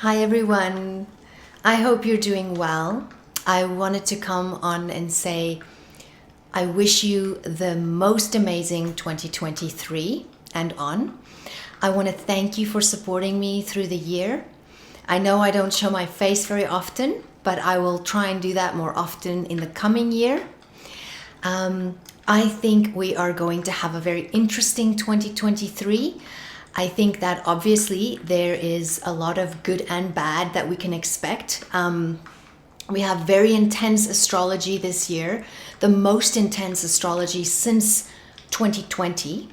Hi everyone. I hope you're doing well. I wanted to come on and say I wish you the most amazing 2023 and on. I want to thank you for supporting me through the year. I know I don't show my face very often, but I will try and do that more often in the coming year. I think we are going to have a very interesting 2023. I think that obviously there is a lot of good and bad that we can expect. We have very intense astrology this year, the most intense astrology since 2020.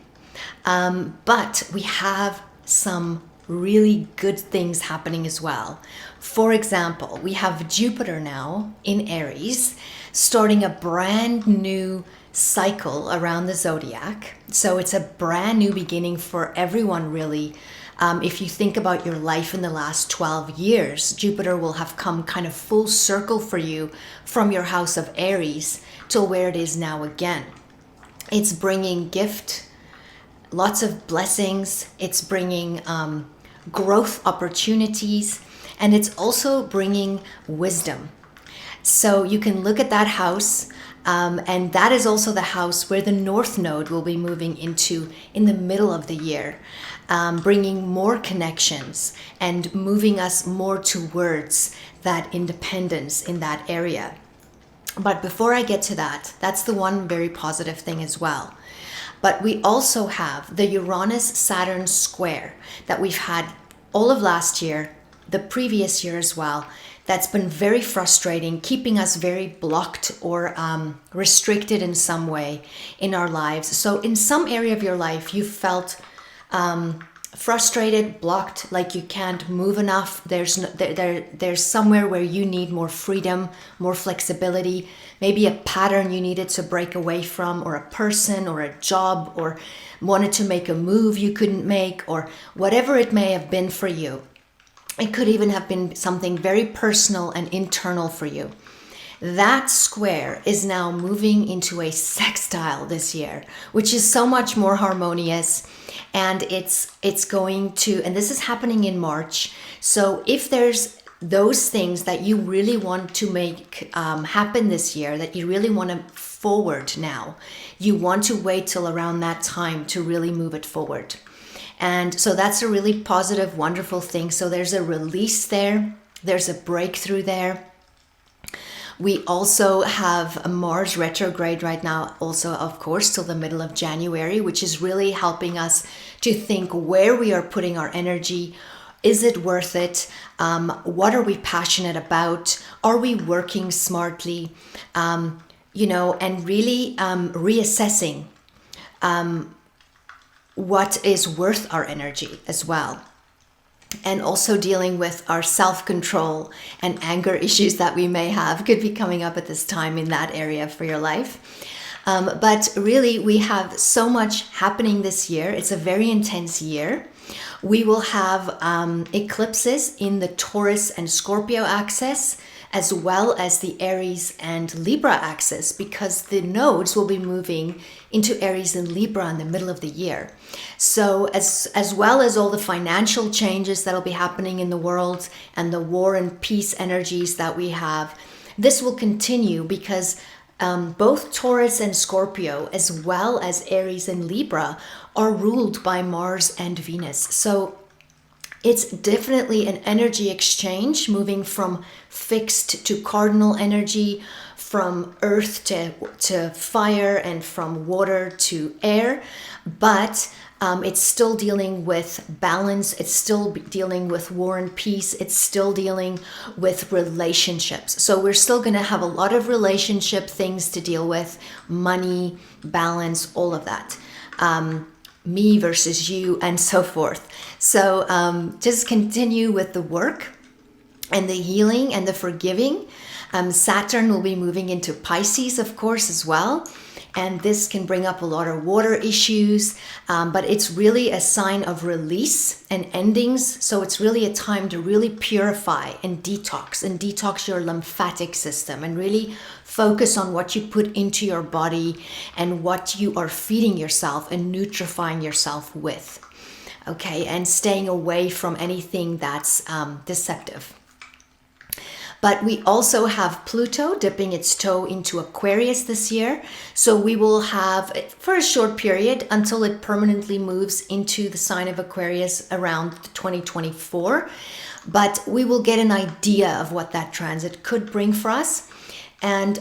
But we have some really good things happening as well. For example, we have Jupiter now in Aries, starting a brand new cycle around the zodiac. So it's a brand new beginning for everyone, really. If you think about your life in the last 12 years, Jupiter will have come kind of full circle for you from your house of Aries to where it is now again. It's bringing gift, lots of blessings. It's bringing growth opportunities, and it's also bringing wisdom. So you can look at that house, and that is also the house where the North Node will be moving into in the middle of the year, bringing more connections and moving us more towards that independence in that area. But before I get to that, that's the one very positive thing as well. But we also have the Uranus-Saturn square that we've had all of last year, the previous year as well. That's been very frustrating, keeping us very blocked or restricted in some way in our lives. So in some area of your life, you felt frustrated, blocked, like you can't move enough. There's somewhere where you need more freedom, more flexibility, maybe a pattern you needed to break away from, or a person or a job, or wanted to make a move you couldn't make, or whatever it may have been for you. It could even have been something very personal and internal for you. That square is now moving into a sextile this year, which is so much more harmonious. And it's going to, and this is happening in March. So if there's those things that you really want to make happen this year, that you really want to forward now, you want to wait till around that time to really move it forward. And so that's a really positive, wonderful thing. So there's a release there. There's a breakthrough there. We also have a Mars retrograde right now, also, of course, till the middle of January, which is really helping us to think where we are putting our energy. Is it worth it? What are we passionate about? Are we working smartly? And really reassessing what is worth our energy as well. And also dealing with our self-control and anger issues that we may have could be coming up at this time in that area for your life. But really, we have so much happening this year. It's a very intense year. We will have eclipses in the Taurus and Scorpio axis, as well as the Aries and Libra axis, because the nodes will be moving into Aries and Libra in the middle of the year. So as well as all the financial changes that'll be happening in the world and the war and peace energies that we have, this will continue because both Taurus and Scorpio, as well as Aries and Libra, are ruled by Mars and Venus. So it's definitely an energy exchange, moving from fixed to cardinal energy, from earth to fire, and from water to air. But it's still dealing with balance. It's still dealing with war and peace. It's still dealing with relationships. So we're still going to have a lot of relationship things to deal with, money, balance, all of that. Me versus you, and so forth. So just continue with the work and the healing and the forgiving. Saturn will be moving into Pisces, of course, as well. And this can bring up a lot of water issues, but it's really a sign of release and endings. So it's really a time to really purify and detox your lymphatic system, and really focus on what you put into your body and what you are feeding yourself and nutrifying yourself with. okay, and staying away from anything that's deceptive. But we also have Pluto dipping its toe into Aquarius this year. So we will have, for a short period, until it permanently moves into the sign of Aquarius around 2024. But we will get an idea of what that transit could bring for us. And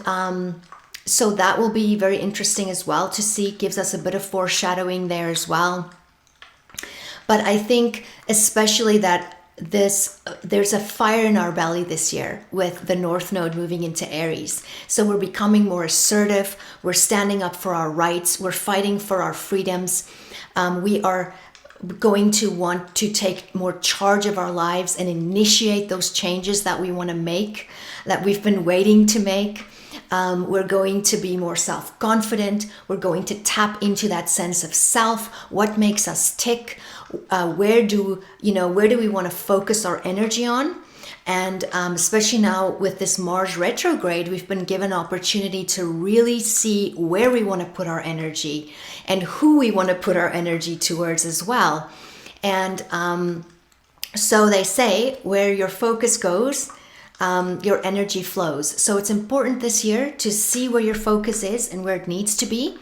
so that will be very interesting as well to see. It gives us a bit of foreshadowing there as well. But I think especially that there's a fire in our belly this year with the North Node moving into Aries. So we're becoming more assertive. We're standing up for our rights. We're fighting for our freedoms. We are going to want to take more charge of our lives and initiate those changes that we want to make, that we've been waiting to make. We're going to be more self-confident. We're going to tap into that sense of self. What makes us tick? Where do we want to focus our energy on? And especially now with this Mars retrograde, we've been given opportunity to really see where we want to put our energy and who we want to put our energy towards as well. And so they say where your focus goes, your energy flows. So it's important this year to see where your focus is and where it needs to be,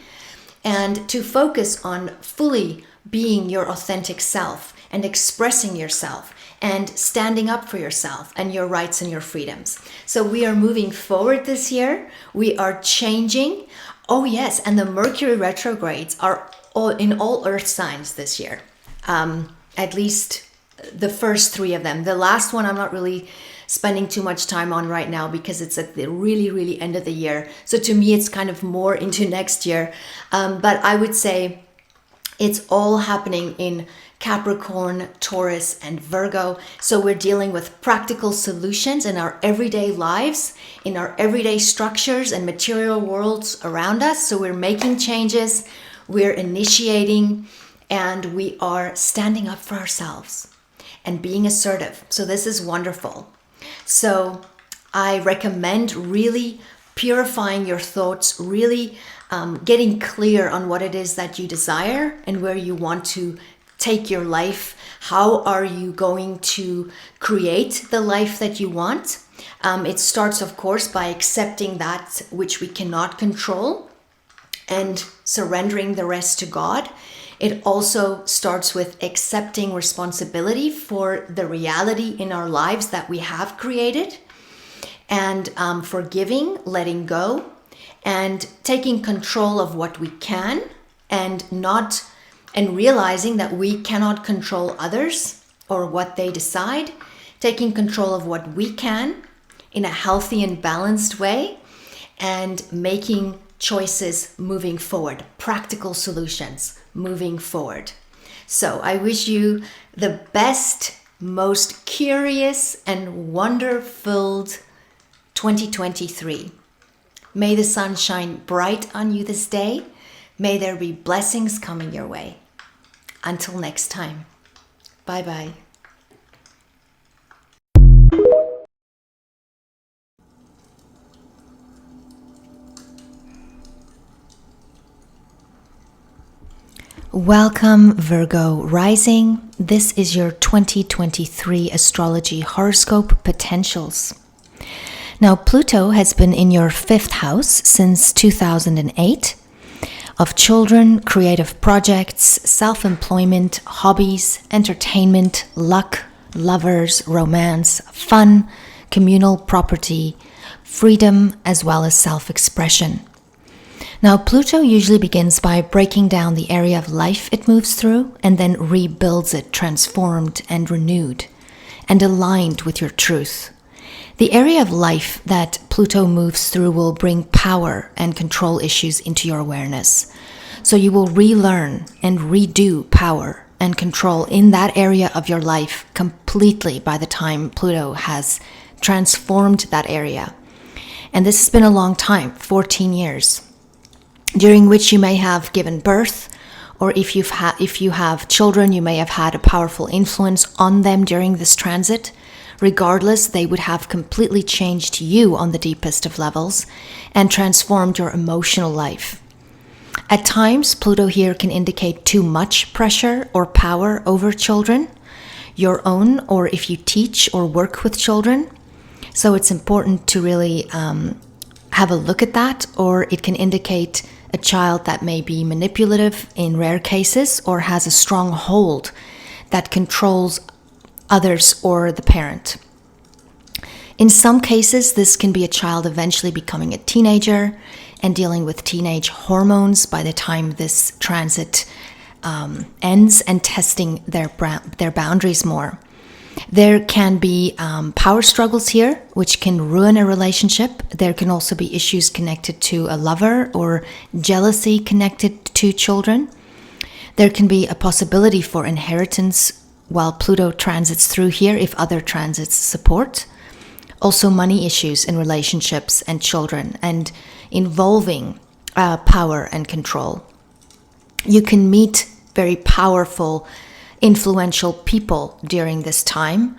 and to focus on fully being your authentic self and expressing yourself and standing up for yourself and your rights and your freedoms. So we are moving forward this year. We are changing. Oh yes, and the Mercury retrogrades are in all earth signs this year. At least the first 3 of them. The last one I'm not really spending too much time on right now because it's at the really, really end of the year. So to me, it's kind of more into next year. But I would say it's all happening in Capricorn, Taurus, and Virgo. So we're dealing with practical solutions in our everyday lives, in our everyday structures and material worlds around us. So we're making changes, we're initiating, and we are standing up for ourselves and being assertive. So this is wonderful. So I recommend really purifying your thoughts, really getting clear on what it is that you desire and where you want to take your life. How are you going to create the life that you want? It starts, of course, by accepting that which we cannot control and surrendering the rest to God. It also starts with accepting responsibility for the reality in our lives that we have created, and forgiving, letting go, and taking control of what we can, and realizing that we cannot control others or what they decide, taking control of what we can in a healthy and balanced way, and making choices moving forward, practical solutions moving forward. So I wish you the best, most curious and wonder-filled 2023. May the sun shine bright on you this day. May there be blessings coming your way. Until next time. Bye-bye. Welcome, Virgo rising. This is your 2023 Astrology Horoscope potentials. Now, Pluto has been in your 5th house since 2008, of children, creative projects, self-employment, hobbies, entertainment, luck, lovers, romance, fun, communal property, freedom, as well as self-expression. Now, Pluto usually begins by breaking down the area of life it moves through and then rebuilds it transformed and renewed and aligned with your truth. The area of life that Pluto moves through will bring power and control issues into your awareness. So you will relearn and redo power and control in that area of your life completely by the time Pluto has transformed that area. And this has been a long time, 14 years. During which you may have given birth, or if you have children, you may have had a powerful influence on them during this transit. Regardless, they would have completely changed you on the deepest of levels and transformed your emotional life. At times, Pluto here can indicate too much pressure or power over children, your own, or if you teach or work with children. So it's important to really have a look at that, or it can indicate a child that may be manipulative in rare cases or has a strong hold that controls others or the parent. In some cases, this can be a child eventually becoming a teenager and dealing with teenage hormones by the time this transit ends, and testing their boundaries more. There can be power struggles here, which can ruin a relationship. There can also be issues connected to a lover or jealousy connected to children. There can be a possibility for inheritance while Pluto transits through here if other transits support. Also money issues in relationships and children, and involving power and control. You can meet very powerful, influential people during this time.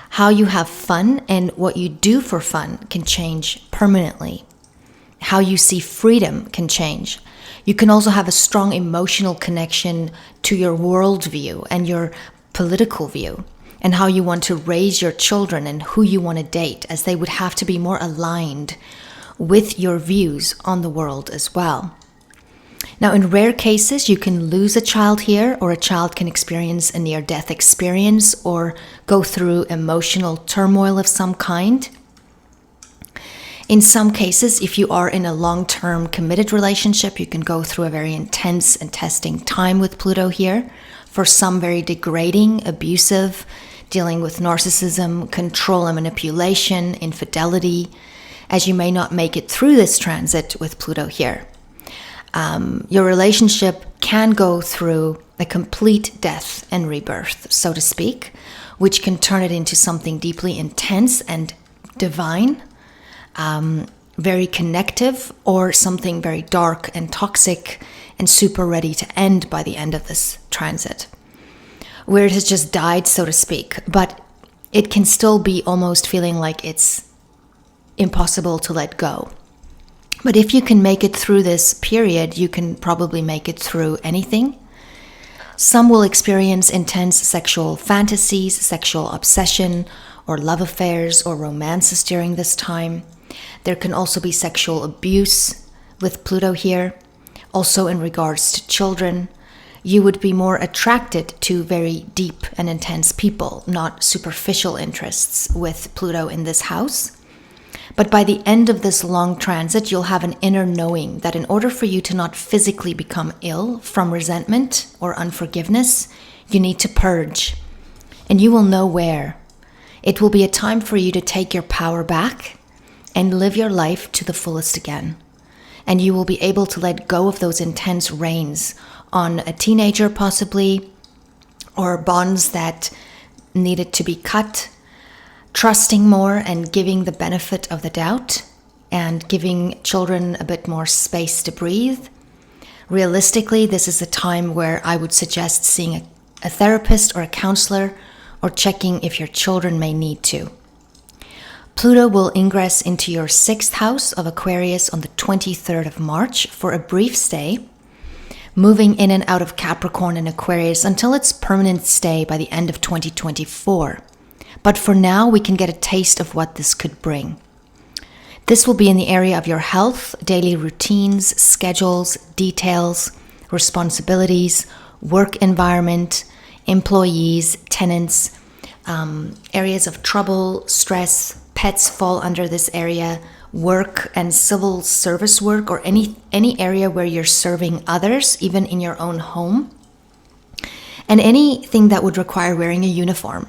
How you have fun and what you do for fun can change permanently. How you see freedom can change. You can also have a strong emotional connection to your worldview and your political view, and how you want to raise your children and who you want to date, as they would have to be more aligned with your views on the world as well. Now, in rare cases, you can lose a child here, or a child can experience a near-death experience or go through emotional turmoil of some kind. In some cases, if you are in a long-term committed relationship, you can go through a very intense and testing time with Pluto here. For some, very degrading, abusive, dealing with narcissism, control and manipulation, infidelity, as you may not make it through this transit with Pluto here. Your relationship can go through a complete death and rebirth, so to speak, which can turn it into something deeply intense and divine, very connective, or something very dark and toxic and super ready to end by the end of this transit, where it has just died, so to speak. But it can still be almost feeling like it's impossible to let go. But if you can make it through this period, you can probably make it through anything. Some will experience intense sexual fantasies, sexual obsession, or love affairs or romances during this time. There can also be sexual abuse with Pluto here. Also in regards to children, you would be more attracted to very deep and intense people, not superficial interests with Pluto in this house. But by the end of this long transit, you'll have an inner knowing that in order for you to not physically become ill from resentment or unforgiveness, you need to purge. And you will know where. It will be a time for you to take your power back and live your life to the fullest again. And you will be able to let go of those intense reins on a teenager possibly, or bonds that needed to be cut, trusting more and giving the benefit of the doubt, and giving children a bit more space to breathe. Realistically, this is a time where I would suggest seeing a therapist or a counselor, or checking if your children may need to. Pluto will ingress into your 6th house of Aquarius on the 23rd of March for a brief stay, moving in and out of Capricorn and Aquarius until its permanent stay by the end of 2024. But for now, we can get a taste of what this could bring. This will be in the area of your health, daily routines, schedules, details, responsibilities, work environment, employees, tenants, areas of trouble, stress. Pets fall under this area, work and civil service work, or any area where you're serving others, even in your own home, and anything that would require wearing a uniform.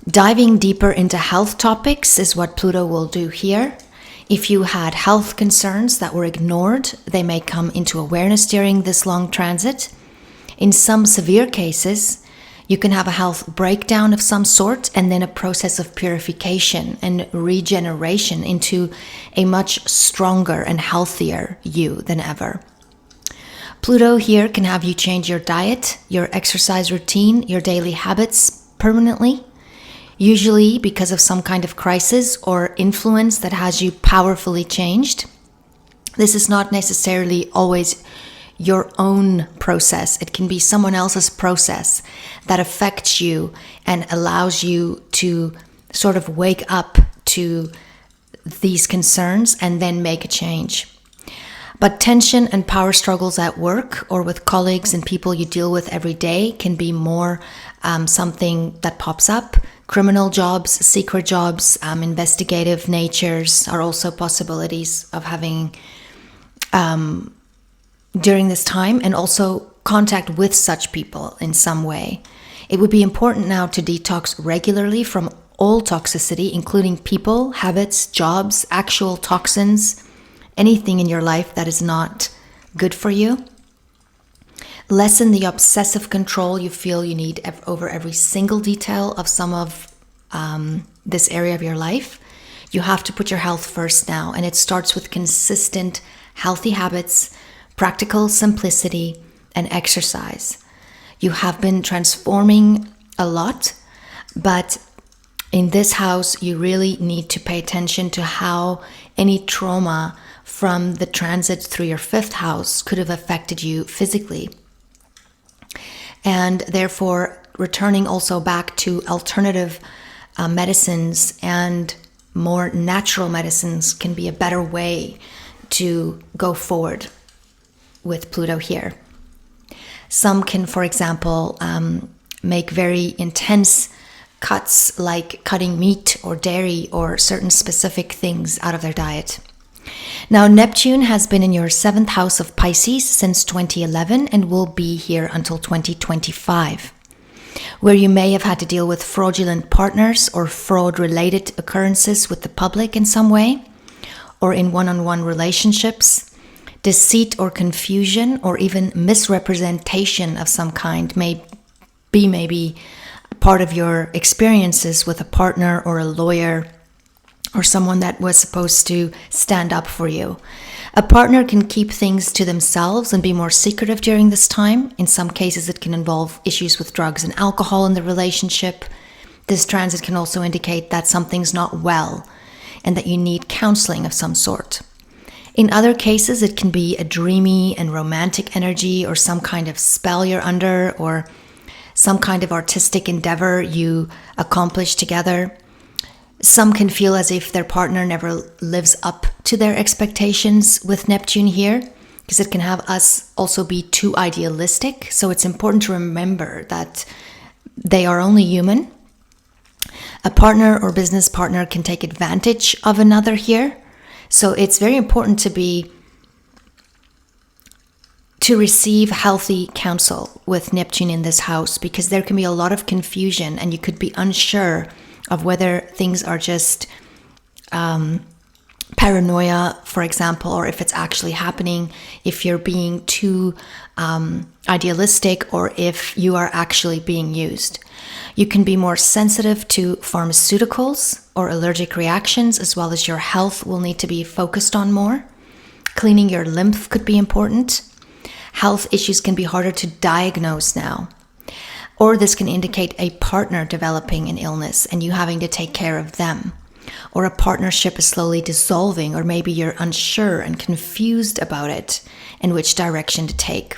Diving deeper into health topics is what Pluto will do here. If you had health concerns that were ignored, they may come into awareness during this long transit. In some severe cases, you can have a health breakdown of some sort, and then a process of purification and regeneration into a much stronger and healthier you than ever. Pluto here can have you change your diet, your exercise routine, your daily habits permanently, usually because of some kind of crisis or influence that has you powerfully changed. This is not necessarily always your own process. It can be someone else's process that affects you and allows you to sort of wake up to these concerns and then make a change. But tension and power struggles at work or with colleagues and people you deal with every day can be more something that pops up. Criminal jobs, secret jobs, investigative natures are also possibilities of having during this time, and also contact with such people in some way. It would be important now to detox regularly from all toxicity, including people, habits, jobs, actual toxins, anything in your life that is not good for you. Lessen the obsessive control you feel you need over every single detail of some of this area of your life. You have to put your health first now, and it starts with consistent, healthy habits, practical simplicity, and exercise. You have been transforming a lot, but in this house, you really need to pay attention to how any trauma from the transit through your 5th house could have affected you physically. And therefore, returning also back to alternative medicines and more natural medicines can be a better way to go forward with Pluto here. Some can, for example, make very intense cuts, like cutting meat or dairy or certain specific things out of their diet. Now, Neptune has been in your 7th house of Pisces since 2011 and will be here until 2025, where you may have had to deal with fraudulent partners or fraud-related occurrences with the public in some way, or in one-on-one relationships. Deceit or confusion or even misrepresentation of some kind may be maybe part of your experiences with a partner or a lawyer or someone that was supposed to stand up for you. A partner can keep things to themselves and be more secretive during this time. In some cases, it can involve issues with drugs and alcohol in the relationship. This transit can also indicate that something's not well and that you need counseling of some sort. In other cases, it can be a dreamy and romantic energy or some kind of spell you're under or some kind of artistic endeavor you accomplish together. Some can feel as if their partner never lives up to their expectations with Neptune here, because it can have us also be too idealistic. So it's important to remember that they are only human. A partner or business partner can take advantage of another here. So it's very important to receive healthy counsel with Neptune in this house, because there can be a lot of confusion and you could be unsure of whether things are just paranoia, for example, or if it's actually happening, if you're being too idealistic, or if you are actually being used. You can be more sensitive to pharmaceuticals or allergic reactions, as well as your health will need to be focused on more. Cleaning your lymph could be important. Health issues can be harder to diagnose now. Or this can indicate a partner developing an illness and you having to take care of them. Or a partnership is slowly dissolving, or maybe you're unsure and confused about it and which direction to take.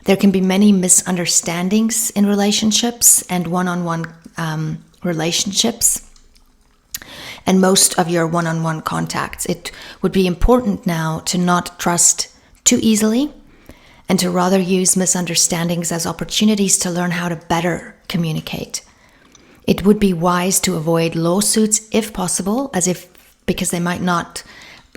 There can be many misunderstandings in relationships and one-on-one relationships and most of your one-on-one contacts. It would be important now to not trust too easily and to rather use misunderstandings as opportunities to learn how to better communicate. It would be wise to avoid lawsuits if possible, because they might not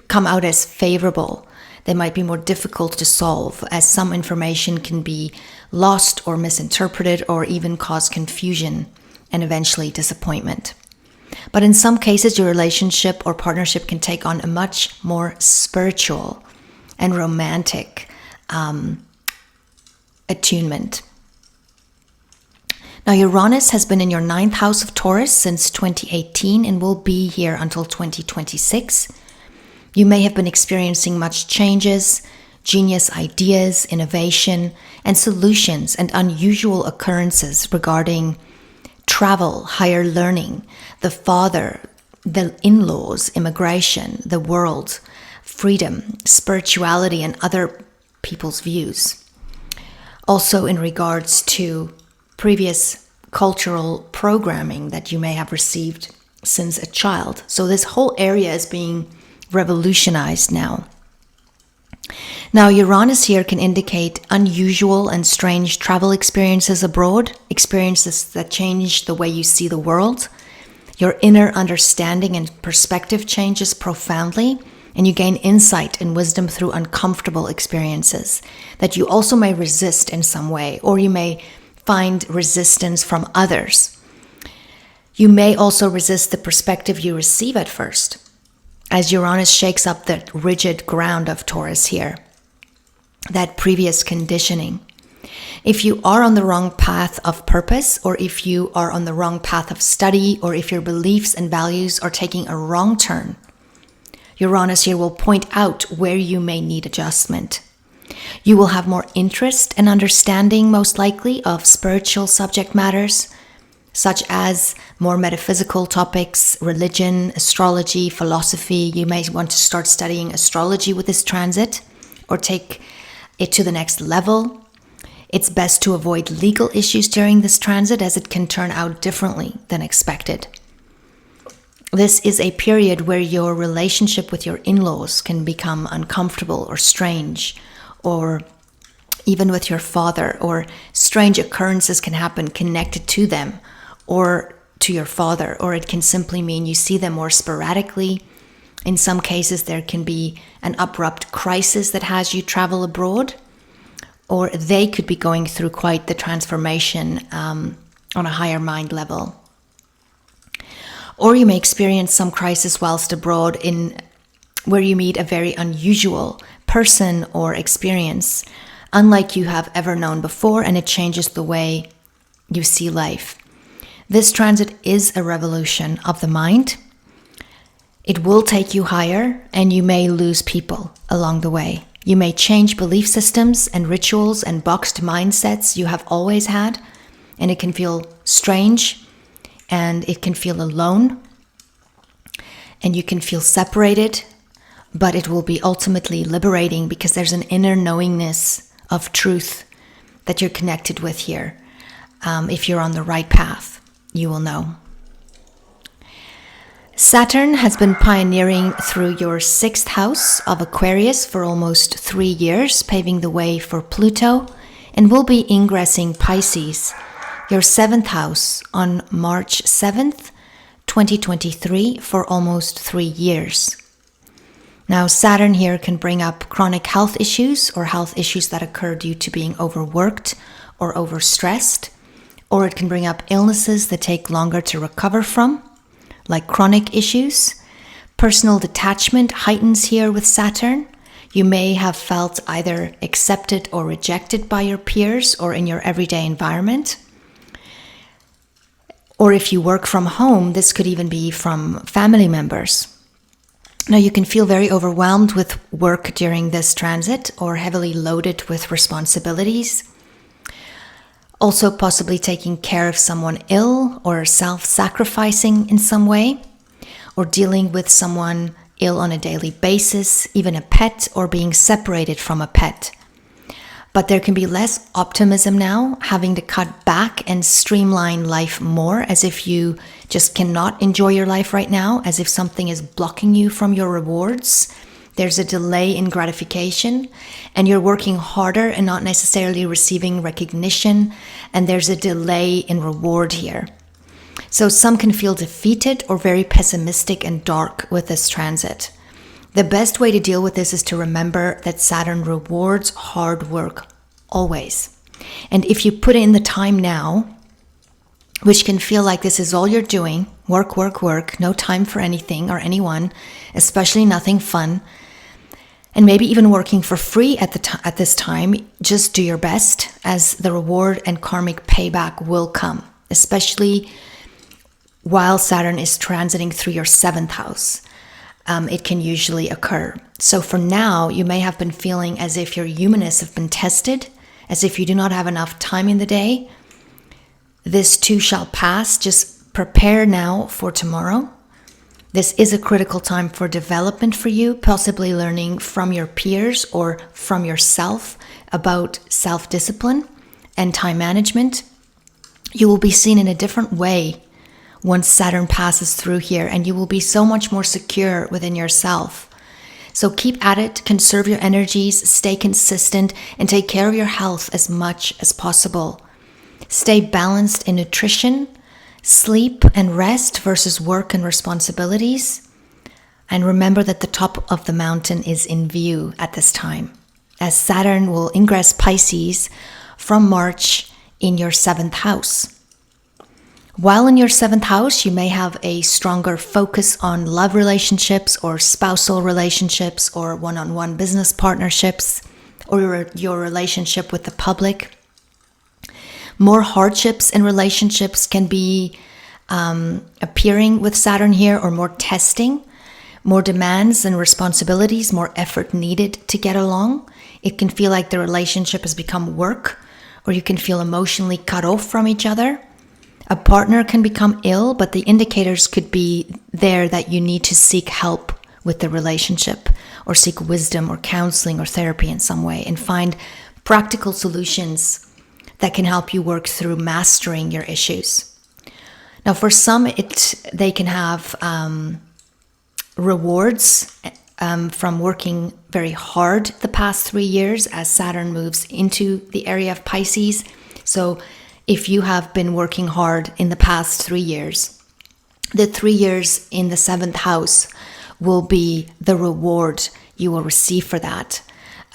come out as favorable. They might be more difficult to solve, as some information can be lost or misinterpreted or even cause confusion and eventually disappointment. But in some cases, your relationship or partnership can take on a much more spiritual and romantic attunement. Now, Uranus has been in your 9th house of Taurus since 2018 and will be here until 2026. You may have been experiencing much changes, genius ideas, innovation, and solutions and unusual occurrences regarding travel, higher learning, the father, the in-laws, immigration, the world, freedom, spirituality, and other people's views. Also in regards to previous cultural programming that you may have received since a child. So this whole area is being revolutionized now. Now, Uranus here can indicate unusual and strange travel experiences abroad, experiences that change the way you see the world. Your inner understanding and perspective changes profoundly, and you gain insight and wisdom through uncomfortable experiences that you also may resist in some way, or you may find resistance from others. You may also resist the perspective you receive at first, as Uranus shakes up the rigid ground of Taurus here, that previous conditioning. If you are on the wrong path of purpose, or if you are on the wrong path of study, or if your beliefs and values are taking a wrong turn, Uranus here will point out where you may need adjustment. You will have more interest and understanding, most likely, of spiritual subject matters, such as more metaphysical topics, religion, astrology, philosophy. You may want to start studying astrology with this transit, or take it to the next level. It's best to avoid legal issues during this transit, as it can turn out differently than expected. This is a period where your relationship with your in-laws can become uncomfortable or strange, or even with your father, or strange occurrences can happen connected to them or to your father, or it can simply mean you see them more sporadically. In some cases, there can be an abrupt crisis that has you travel abroad, or they could be going through quite the transformation on a higher mind level. Or you may experience some crisis whilst abroad where you meet a very unusual person or experience, unlike you have ever known before, and it changes the way you see life. This transit is a revolution of the mind. It will take you higher, and you may lose people along the way. You may change belief systems and rituals and boxed mindsets you have always had, and it can feel strange, and it can feel alone, and you can feel separated, but it will be ultimately liberating, because there's an inner knowingness of truth that you're connected with here. If you're on the right path, you will know. Saturn has been pioneering through your 6th house of Aquarius for almost 3 years, paving the way for Pluto, and will be ingressing Pisces, your 7th house, on March 7th, 2023, for almost 3 years. Now, Saturn here can bring up chronic health issues, or health issues that occur due to being overworked or overstressed, or it can bring up illnesses that take longer to recover from, like chronic issues. Personal detachment heightens here with Saturn. You may have felt either accepted or rejected by your peers or in your everyday environment. Or if you work from home, this could even be from family members. Now, you can feel very overwhelmed with work during this transit, or heavily loaded with responsibilities. Also possibly taking care of someone ill, or self-sacrificing in some way, or dealing with someone ill on a daily basis, even a pet, or being separated from a pet. But there can be less optimism now, having to cut back and streamline life more, as if you just cannot enjoy your life right now, as if something is blocking you from your rewards. There's a delay in gratification, and you're working harder and not necessarily receiving recognition, and there's a delay in reward here. So some can feel defeated or very pessimistic and dark with this transit. The best way to deal with this is to remember that Saturn rewards hard work always. And if you put in the time now, which can feel like this is all you're doing, work, work, work, no time for anything or anyone, especially nothing fun, and maybe even working for free at this time, just do your best, as the reward and karmic payback will come, especially while Saturn is transiting through your 7th house. It can usually occur. So for now, you may have been feeling as if your humanness have been tested, as if you do not have enough time in the day. This too shall pass. Just prepare now for tomorrow. This is a critical time for development for you, possibly learning from your peers or from yourself about self-discipline and time management. You will be seen in a different way once Saturn passes through here, and you will be so much more secure within yourself. So keep at it, conserve your energies, stay consistent, and take care of your health as much as possible. Stay balanced in nutrition, sleep and rest versus work and responsibilities. And remember that the top of the mountain is in view at this time, as Saturn will ingress Pisces from March in your 7th house. While in your 7th house, you may have a stronger focus on love relationships or spousal relationships or one-on-one business partnerships or your relationship with the public. More hardships in relationships can be appearing with Saturn here, or more testing, more demands and responsibilities, more effort needed to get along. It can feel like the relationship has become work, or you can feel emotionally cut off from each other. A partner can become ill, but the indicators could be there that you need to seek help with the relationship, or seek wisdom or counseling or therapy in some way, and find practical solutions that can help you work through mastering your issues. Now, for some, they can have rewards from working very hard the past 3 years as Saturn moves into the area of Pisces. So if you have been working hard in the past 3 years, the 3 years in the 7th house will be the reward you will receive for that.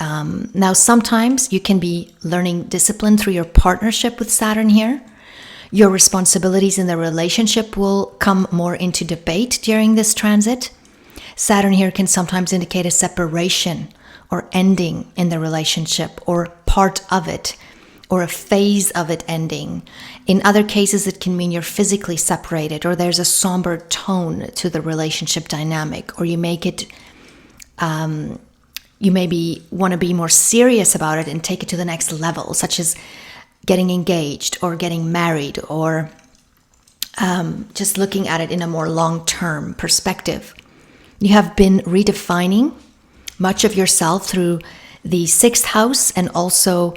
Now, sometimes you can be learning discipline through your partnership with Saturn here. Your responsibilities in the relationship will come more into debate during this transit. Saturn here can sometimes indicate a separation or ending in the relationship, or part of it, or a phase of it ending. In other cases, it can mean you're physically separated, or there's a somber tone to the relationship dynamic, or you make it you maybe want to be more serious about it and take it to the next level, such as getting engaged or getting married, or just looking at it in a more long-term perspective. You have been redefining much of yourself through the 6th house and also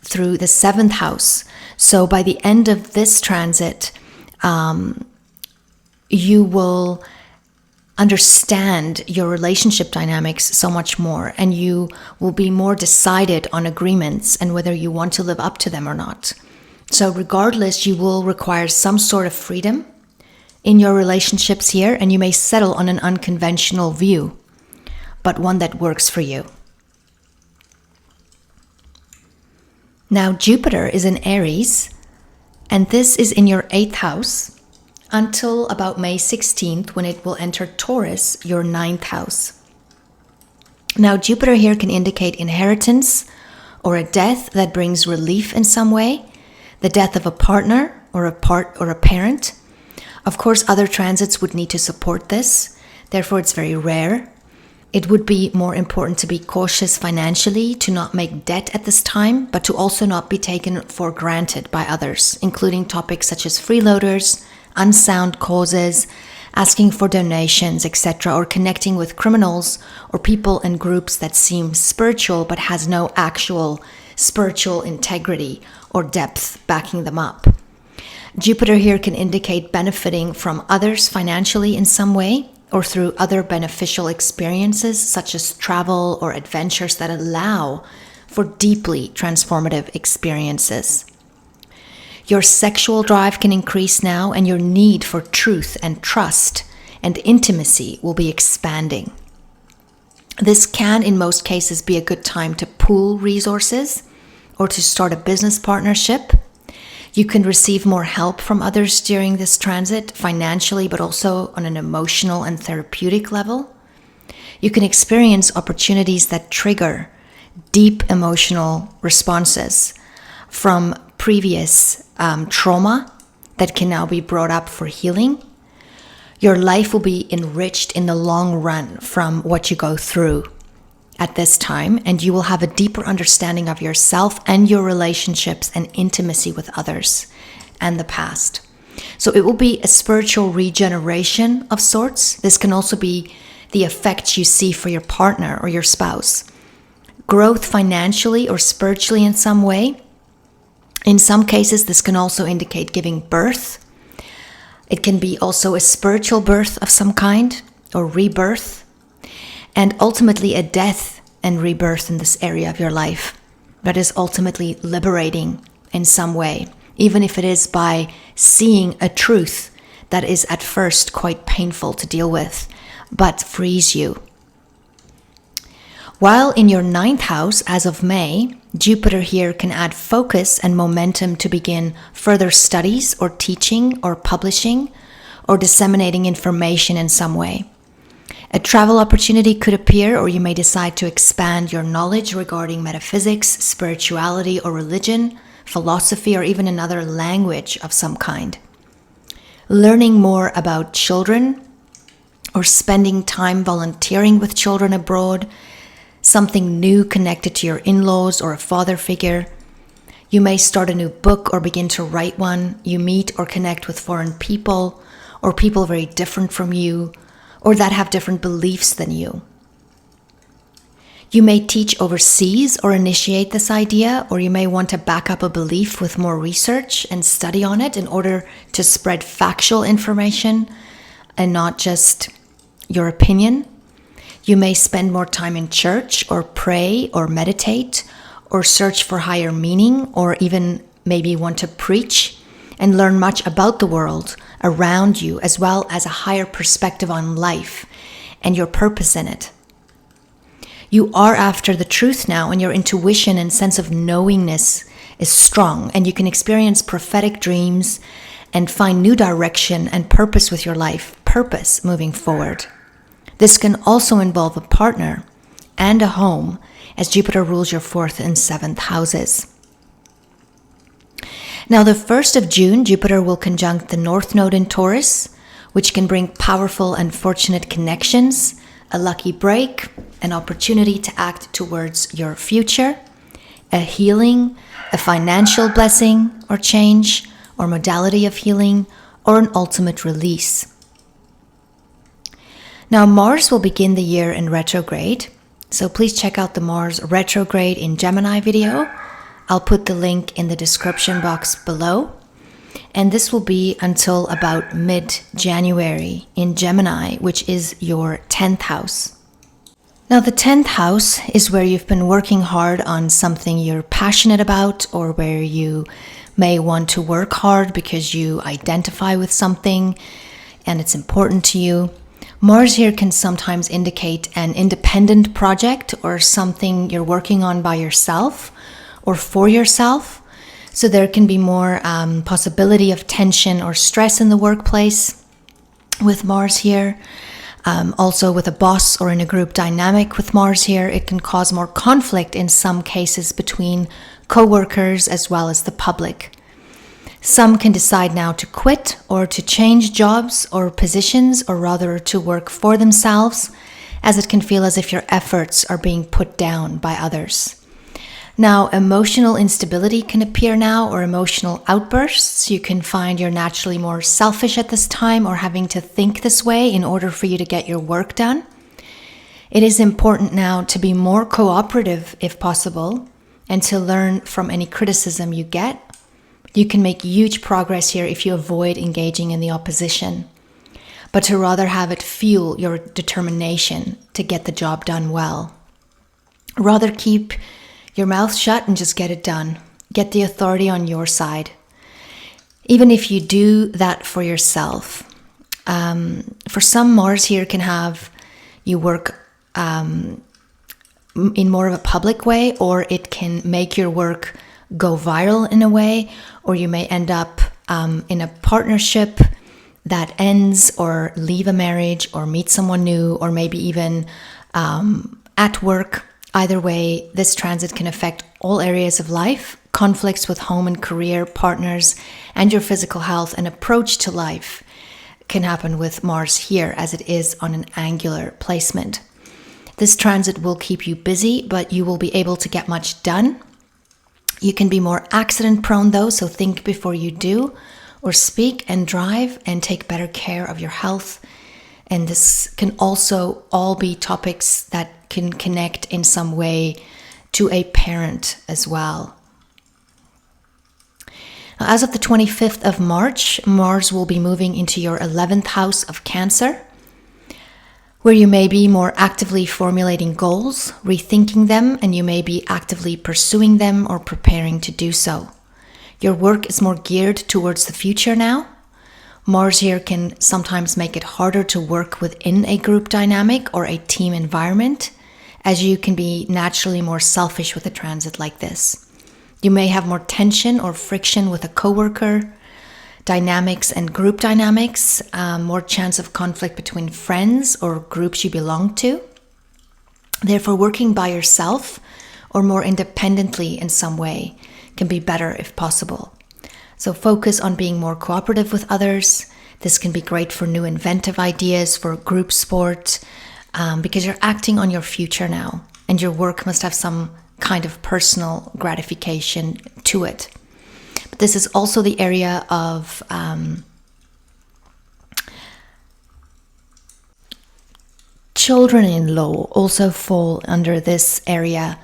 through the 7th house. So by the end of this transit, you will understand your relationship dynamics so much more, and you will be more decided on agreements and whether you want to live up to them or not. So regardless, you will require some sort of freedom in your relationships here, and you may settle on an unconventional view, but one that works for you. Now, Jupiter is in Aries, and this is in your 8th house, until about May 16th, when it will enter Taurus, your 9th house. Now, Jupiter here can indicate inheritance or a death that brings relief in some way, the death of a partner or a parent. Of course, other transits would need to support this. Therefore, it's very rare. It would be more important to be cautious financially, to not make debt at this time, but to also not be taken for granted by others, including topics such as freeloaders, unsound causes, asking for donations, etc., or connecting with criminals or people and groups that seem spiritual but has no actual spiritual integrity or depth backing them up. Jupiter here can indicate benefiting from others financially in some way, or through other beneficial experiences such as travel or adventures that allow for deeply transformative experiences. Your sexual drive can increase now, and your need for truth and trust and intimacy will be expanding. This can, in most cases, be a good time to pool resources or to start a business partnership. You can receive more help from others during this transit, financially, but also on an emotional and therapeutic level. You can experience opportunities that trigger deep emotional responses from previous trauma that can now be brought up for healing. Your life will be enriched in the long run from what you go through at this time, and you will have a deeper understanding of yourself and your relationships and intimacy with others and the past. So it will be a spiritual regeneration of sorts. This can also be the effects you see for your partner or your spouse. Growth financially or spiritually in some way. In some cases, this can also indicate giving birth. It can be also a spiritual birth of some kind or rebirth. And ultimately a death and rebirth in this area of your life that is ultimately liberating in some way, even if it is by seeing a truth that is at first quite painful to deal with, but frees you. While in your 9th house, as of May, Jupiter here can add focus and momentum to begin further studies or teaching or publishing or disseminating information in some way. A travel opportunity could appear, or you may decide to expand your knowledge regarding metaphysics, spirituality or religion, philosophy, or even another language of some kind. Learning more about children or spending time volunteering with children abroad, something new connected to your in-laws or a father figure. You may start a new book or begin to write one. You meet or connect with foreign people or people very different from you or that have different beliefs than you. You may teach overseas or initiate this idea, or you may want to back up a belief with more research and study on it in order to spread factual information and not just your opinion. You may spend more time in church or pray or meditate or search for higher meaning, or even maybe want to preach and learn much about the world around you, as well as a higher perspective on life and your purpose in it. You are after the truth now, and your intuition and sense of knowingness is strong, and you can experience prophetic dreams and find new direction and purpose with your life, purpose moving forward. This can also involve a partner and a home, as Jupiter rules your 4th and 7th houses. Now, the 1st of June, Jupiter will conjunct the North Node in Taurus, which can bring powerful and fortunate connections, a lucky break, an opportunity to act towards your future, a healing, a financial blessing or change, or modality of healing, or an ultimate release. Now, Mars will begin the year in retrograde, so please check out the Mars retrograde in Gemini video. I'll put the link in the description box below. And this will be until about mid-January in Gemini, which is your 10th house. Now, the 10th house is where you've been working hard on something you're passionate about, or where you may want to work hard because you identify with something and it's important to you. Mars here can sometimes indicate an independent project or something you're working on by yourself or for yourself. So there can be more possibility of tension or stress in the workplace with Mars here. Also with a boss or in a group dynamic with Mars here, it can cause more conflict in some cases between co-workers as well as the public. Some can decide now to quit or to change jobs or positions, or rather to work for themselves, as it can feel as if your efforts are being put down by others. Now, emotional instability can appear now, or emotional outbursts. You can find you're naturally more selfish at this time, or having to think this way in order for you to get your work done. It is important now to be more cooperative if possible, and to learn from any criticism you get. You can make huge progress here if you avoid engaging in the opposition, but to rather have it fuel your determination to get the job done well. Rather keep your mouth shut and just get it done. Get the authority on your side. Even if you do that for yourself. For some, Mars here can have you work in more of a public way, or it can make your work go viral in a way, or you may end up in a partnership that ends, or leave a marriage, or meet someone new, or maybe even at work. Either way, this transit can affect all areas of life, conflicts with home and career, partners, and your physical health and approach to life can happen with Mars here, as it is on an angular placement. This transit will keep you busy, but you will be able to get much done. You can be more accident prone though, so think before you do, or speak and drive and take better care of your health. And this can also all be topics that can connect in some way to a parent as well. Now, as of the 25th of March, Mars will be moving into your 11th house of Cancer, where you may be more actively formulating goals, rethinking them, and you may be actively pursuing them or preparing to do so. Your work is more geared towards the future now. Mars here can sometimes make it harder to work within a group dynamic or a team environment, as you can be naturally more selfish with a transit like this. You may have more tension or friction with a coworker, dynamics and group dynamics, more chance of conflict between friends or groups you belong to. Therefore, working by yourself or more independently in some way can be better if possible. So focus on being more cooperative with others. This can be great for new inventive ideas, for group sport, because you're acting on your future now, and your work must have some kind of personal gratification to it. But this is also the area of children-in-law also fall under this area.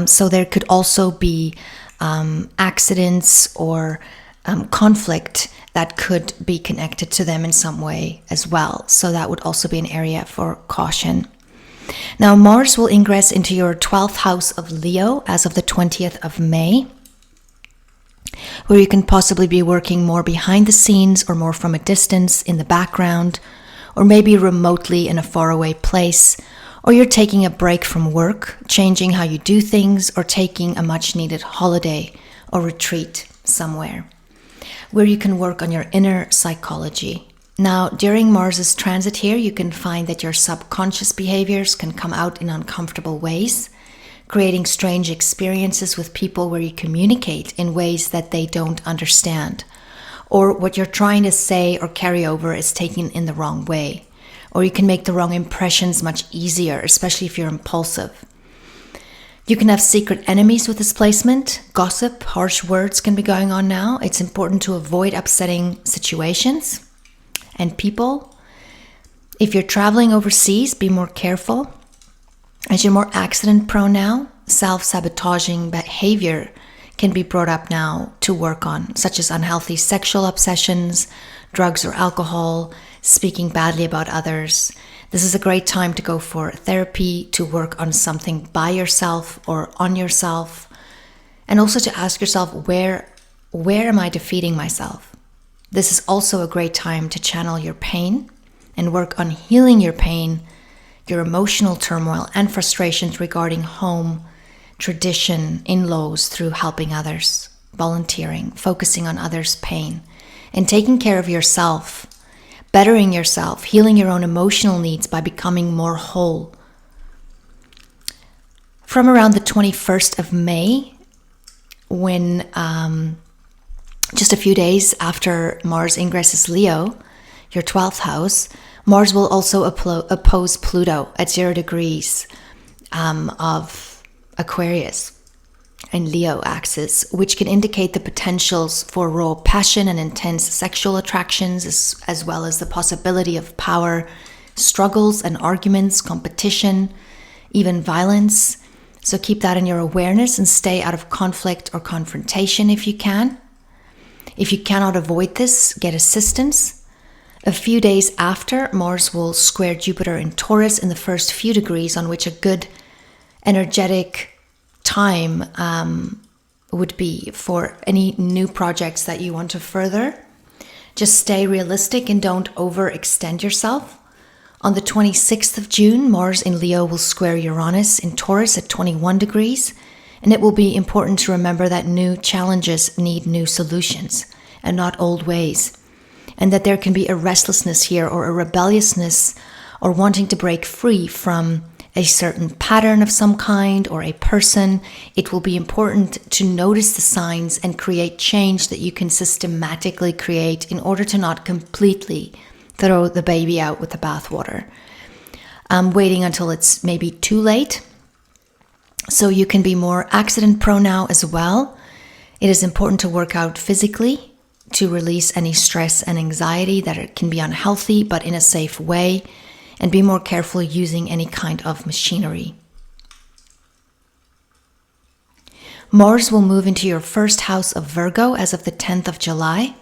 So there could also be accidents or conflict that could be connected to them in some way as well. So that would also be an area for caution. Now, Mars will ingress into your 12th house of Leo as of the 20th of May, where you can possibly be working more behind the scenes or more from a distance in the background, or maybe remotely in a faraway place, or you're taking a break from work, changing how you do things, or taking a much needed holiday or retreat somewhere, where you can work on your inner psychology. Now, during Mars's transit here, you can find that your subconscious behaviors can come out in uncomfortable ways, creating strange experiences with people where you communicate in ways that they don't understand, or what you're trying to say or carry over is taken in the wrong way, or you can make the wrong impressions much easier, especially if you're impulsive. You can have secret enemies with this placement. Gossip, harsh words can be going on now. It's important to avoid upsetting situations and people. If you're traveling overseas, be more careful. As you're more accident prone now, self-sabotaging behavior can be brought up now to work on, such as unhealthy sexual obsessions, drugs or alcohol, speaking badly about others. This is a great time to go for therapy, to work on something by yourself or on yourself, and also to ask yourself, where am I defeating myself? This is also a great time to channel your pain and work on healing your pain, your emotional turmoil and frustrations regarding home, tradition, in-laws through helping others, volunteering, focusing on others' pain, and taking care of yourself, bettering yourself, healing your own emotional needs by becoming more whole. From around the 21st of May, when just a few days after Mars ingresses Leo, your 12th house, Mars will also oppose Pluto at 0 degrees of Aquarius and Leo axis, which can indicate the potentials for raw passion and intense sexual attractions, as well as the possibility of power, struggles and arguments, competition, even violence. So keep that in your awareness and stay out of conflict or confrontation if you can. If you cannot avoid this, get assistance. A few days after, Mars will square Jupiter in Taurus in the first few degrees, on which a good energetic time would be for any new projects that you want to further. Just stay realistic and don't overextend yourself. On the 26th of June, Mars in Leo will square Uranus in Taurus at 21 degrees, and it will be important to remember that new challenges need new solutions and not old ways, and that there can be a restlessness here or a rebelliousness or wanting to break free from a certain pattern of some kind or a person. It will be important to notice the signs and create change that you can systematically create in order to not completely throw the baby out with the bathwater. Waiting until it's maybe too late. So you can be more accident prone now as well. It is important to work out physically, to release any stress and anxiety that it can be unhealthy, but in a safe way, and be more careful using any kind of machinery. Mars will move into your first house of Virgo as of the 10th of July,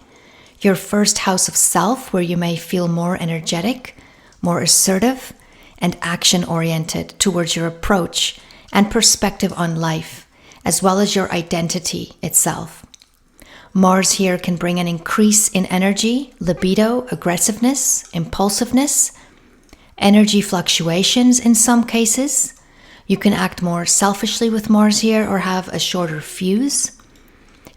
your first house of self, where you may feel more energetic, more assertive, and action-oriented towards your approach and perspective on life, as well as your identity itself. Mars here can bring an increase in energy, libido, aggressiveness, impulsiveness, energy fluctuations in some cases. You can act more selfishly with Mars here or have a shorter fuse.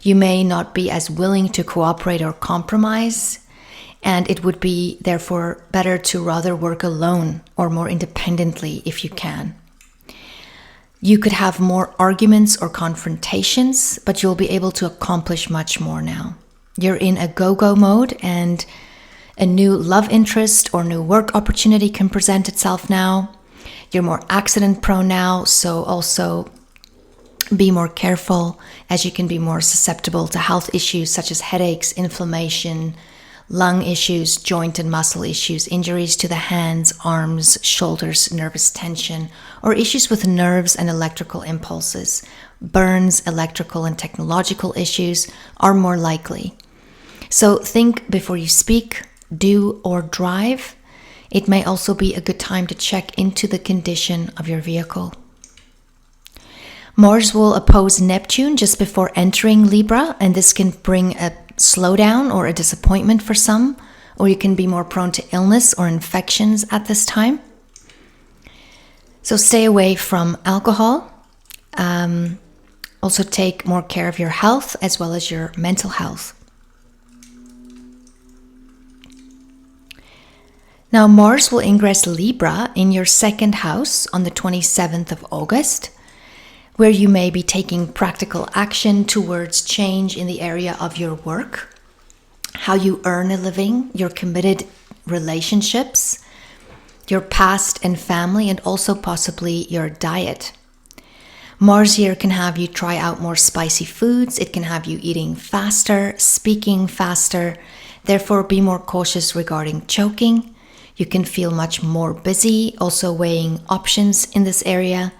You may not be as willing to cooperate or compromise, and it would be therefore better to rather work alone or more independently if you can. You could have more arguments or confrontations, but you'll be able to accomplish much more now. You're in a go-go mode, and a new love interest or new work opportunity can present itself now. You're more accident prone now, so also be more careful, as you can be more susceptible to health issues such as headaches, inflammation, lung issues, joint and muscle issues, injuries to the hands, arms, shoulders, nervous tension, or issues with nerves and electrical impulses. Burns, electrical and technological issues are more likely. So think before you speak, do, or drive. It may also be a good time to check into the condition of your vehicle. Mars will oppose Neptune just before entering Libra, and this can bring a slowdown or a disappointment for some, or you can be more prone to illness or infections at this time. So stay away from alcohol. Also take more care of your health as well as your mental health. Now Mars will ingress Libra in your second house on the 27th of August, where you may be taking practical action towards change in the area of your work, how you earn a living, your committed relationships, your past and family, and also possibly your diet. Mars here can have you try out more spicy foods. It can have you eating faster, speaking faster. Therefore, be more cautious regarding choking. You can feel much more busy, also weighing options in this area.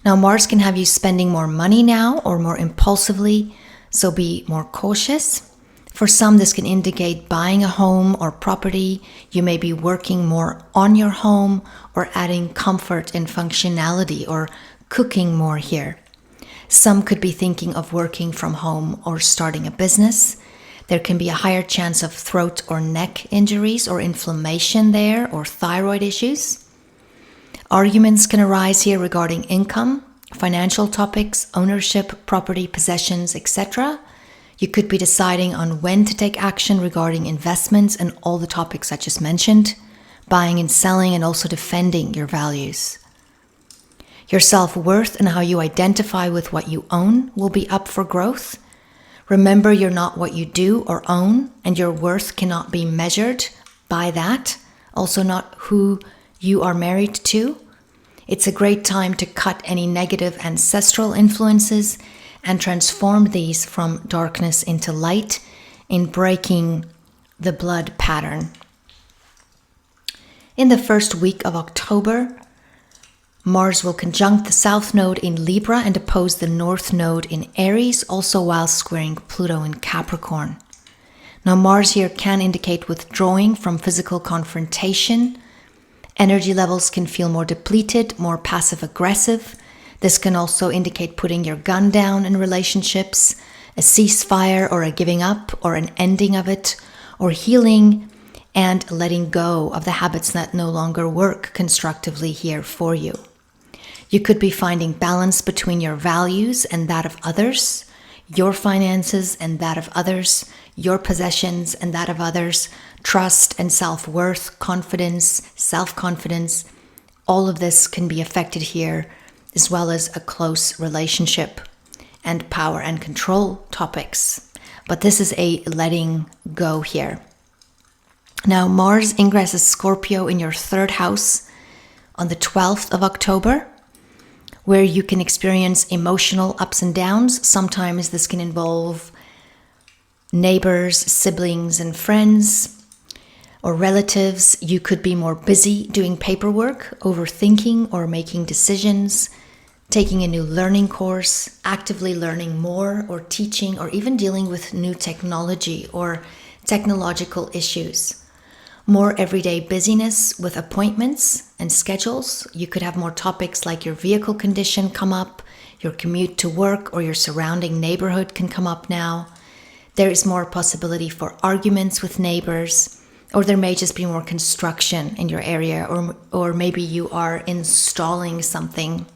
Now, Mars can have you spending more money now or more impulsively, so be more cautious. For some, this can indicate buying a home or property. You may be working more on your home or adding comfort and functionality or cooking more here. Some could be thinking of working from home or starting a business. There can be a higher chance of throat or neck injuries or inflammation there, or thyroid issues. Arguments can arise here regarding income, financial topics, ownership, property, possessions, etc. You could be deciding on when to take action regarding investments and all the topics I just mentioned, buying and selling, and also defending your values. Your self-worth and how you identify with what you own will be up for growth. Remember, you're not what you do or own, and your worth cannot be measured by that. Also not who you are married to. It's a great time to cut any negative ancestral influences and transform these from darkness into light in breaking the blood pattern. In the first week of October, Mars will conjunct the South Node in Libra and oppose the North Node in Aries, also while squaring Pluto in Capricorn. Now, Mars here can indicate withdrawing from physical confrontation. Energy levels can feel more depleted, more passive-aggressive. This can also indicate putting your gun down in relationships, a ceasefire or a giving up or an ending of it, or healing and letting go of the habits that no longer work constructively here for you. You could be finding balance between your values and that of others, your finances and that of others, your possessions and that of others, trust and self-worth, confidence, self-confidence. All of this can be affected here, as well as a close relationship and power and control topics. But this is a letting go here. Now, Mars ingresses Scorpio in your third house on the 12th of October, where you can experience emotional ups and downs. Sometimes this can involve neighbors, siblings, and friends, or relatives. You could be more busy doing paperwork, overthinking or making decisions, taking a new learning course, actively learning more or teaching, or even dealing with new technology or technological issues. More everyday busyness with appointments and schedules. You could have more topics like your vehicle condition come up, your commute to work or your surrounding neighborhood can come up now. There is more possibility for arguments with neighbors, or there may just be more construction in your area, or maybe you are installing something,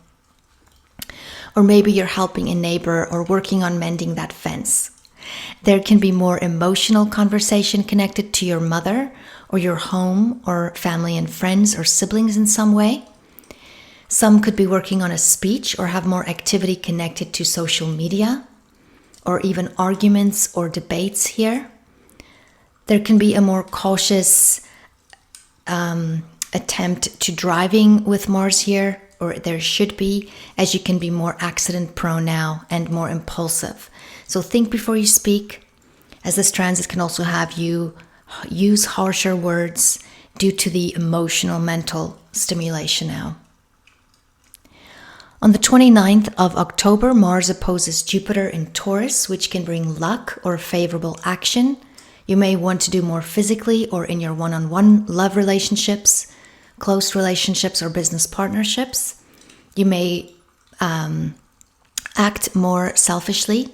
or maybe you're helping a neighbor or working on mending that fence. There can be more emotional conversation connected to your mother or your home or family and friends or siblings in some way. Some could be working on a speech or have more activity connected to social media, or even arguments or debates here. There can be a more cautious attempt to driving with Mars here, or there should be, as you can be more accident prone now and more impulsive. So think before you speak, as this transit can also have you use harsher words due to the emotional mental stimulation now. On the 29th of October, Mars opposes Jupiter in Taurus, which can bring luck or favorable action. You may want to do more physically or in your one-on-one love relationships, close relationships, or business partnerships. You may act more selfishly.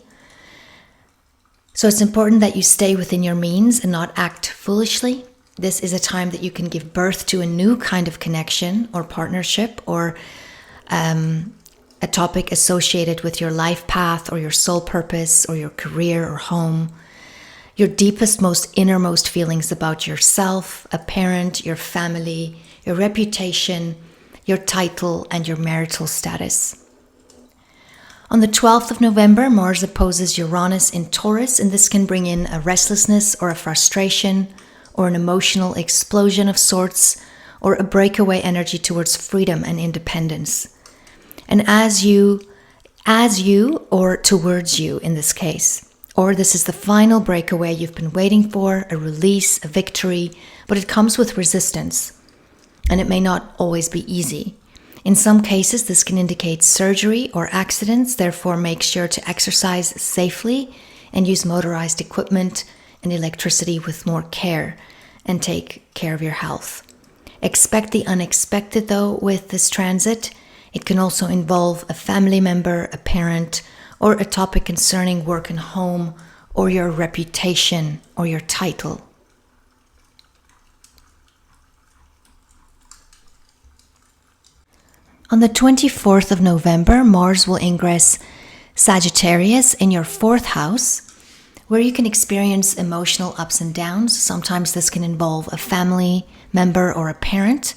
So it's important that you stay within your means and not act foolishly. This is a time that you can give birth to a new kind of connection or partnership, or a topic associated with your life path or your soul purpose or your career or home. Your deepest, most innermost feelings about yourself, a parent, your family, your reputation, your title, and your marital status. On the 12th of November, Mars opposes Uranus in Taurus, and this can bring in a restlessness or a frustration or an emotional explosion of sorts, or a breakaway energy towards freedom and independence. And as you or towards you in this case, or this is the final breakaway you've been waiting for, a release, a victory, but it comes with resistance, and it may not always be easy. In some cases, this can indicate surgery or accidents, therefore make sure to exercise safely and use motorized equipment and electricity with more care, and take care of your health. Expect the unexpected though with this transit. It can also involve a family member, a parent, or a topic concerning work and home, or your reputation or your title. On the 24th of November, Mars will ingress Sagittarius in your 4th house, where you can experience emotional ups and downs. Sometimes this can involve a family member or a parent.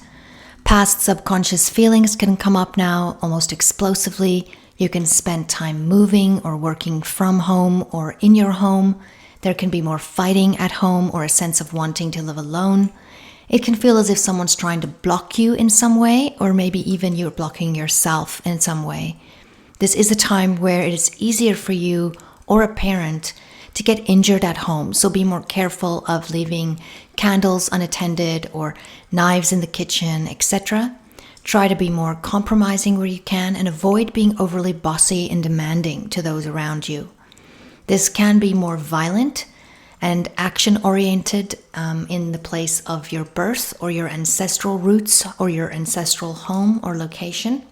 Past subconscious feelings can come up now almost explosively. You can spend time moving or working from home or in your home. There can be more fighting at home or a sense of wanting to live alone. It can feel as if someone's trying to block you in some way, or maybe even you're blocking yourself in some way. This is a time where it is easier for you or a parent to get injured at home, so be more careful of leaving candles unattended or knives in the kitchen, etc. Try to be more compromising where you can, and avoid being overly bossy and demanding to those around you. This can be more violent and action-oriented in the place of your birth or your ancestral roots or your ancestral home or location.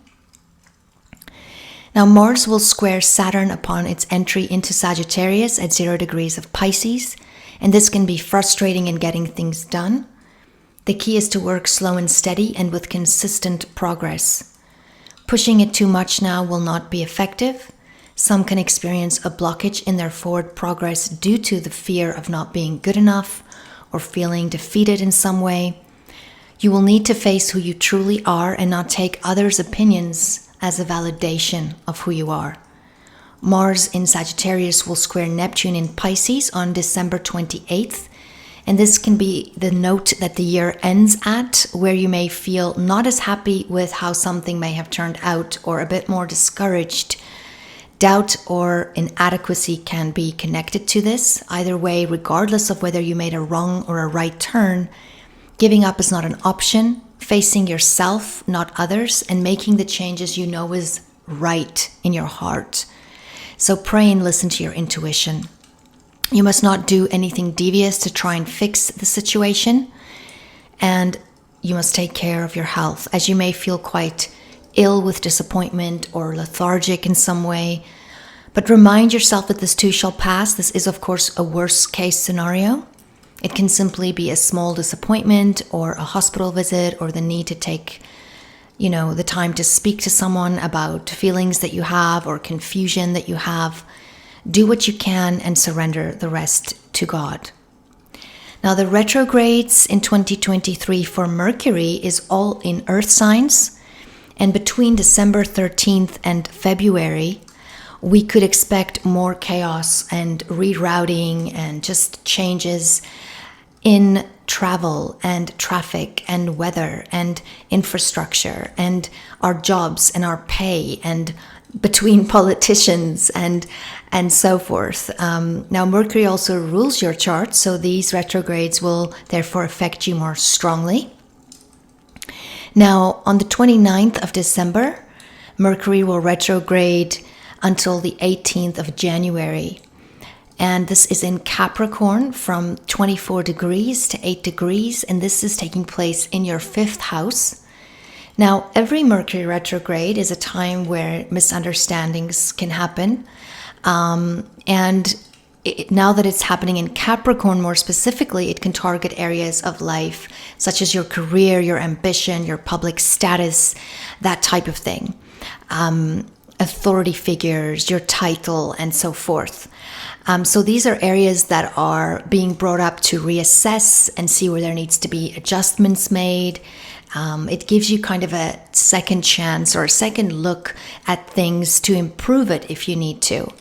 Now, Mars will square Saturn upon its entry into Sagittarius at 0 degrees of Pisces, and this can be frustrating in getting things done. The key is to work slow and steady and with consistent progress. Pushing it too much now will not be effective. Some can experience a blockage in their forward progress due to the fear of not being good enough or feeling defeated in some way. You will need to face who you truly are and not take others' opinions as a validation of who you are. Mars in Sagittarius will square Neptune in Pisces on December 28th, and this can be the note that the year ends at, where you may feel not as happy with how something may have turned out or a bit more discouraged. Doubt or inadequacy can be connected to this. Either way, regardless of whether you made a wrong or a right turn, giving up is not an option. Facing yourself, not others, and making the changes you know is right in your heart. So pray and listen to your intuition. You must not do anything devious to try and fix the situation. And you must take care of your health, as you may feel quite ill with disappointment or lethargic in some way. But remind yourself that this too shall pass. This is, of course, a worst case scenario. It can simply be a small disappointment or a hospital visit or the need to take, the time to speak to someone about feelings that you have or confusion that you have. Do what you can and surrender the rest to God. Now, the retrogrades in 2023 for Mercury is all in earth signs. And between December 13th and February, we could expect more chaos and rerouting and just changes in travel and traffic and weather and infrastructure and our jobs and our pay and between politicians and so forth. Now, Mercury also rules your chart, so these retrogrades will therefore affect you more strongly. Now, on the 29th of December, Mercury will retrograde until the 18th of January. And this is in Capricorn from 24 degrees to 8 degrees. And this is taking place in your 5th house. Now, every Mercury retrograde is a time where misunderstandings can happen. Now that it's happening in Capricorn more specifically, it can target areas of life such as your career, your ambition, your public status, that type of thing. Authority figures, your title, and so forth. So these are areas that are being brought up to reassess and see where there needs to be adjustments made. It gives you kind of a second chance or a second look at things to improve it if you need to.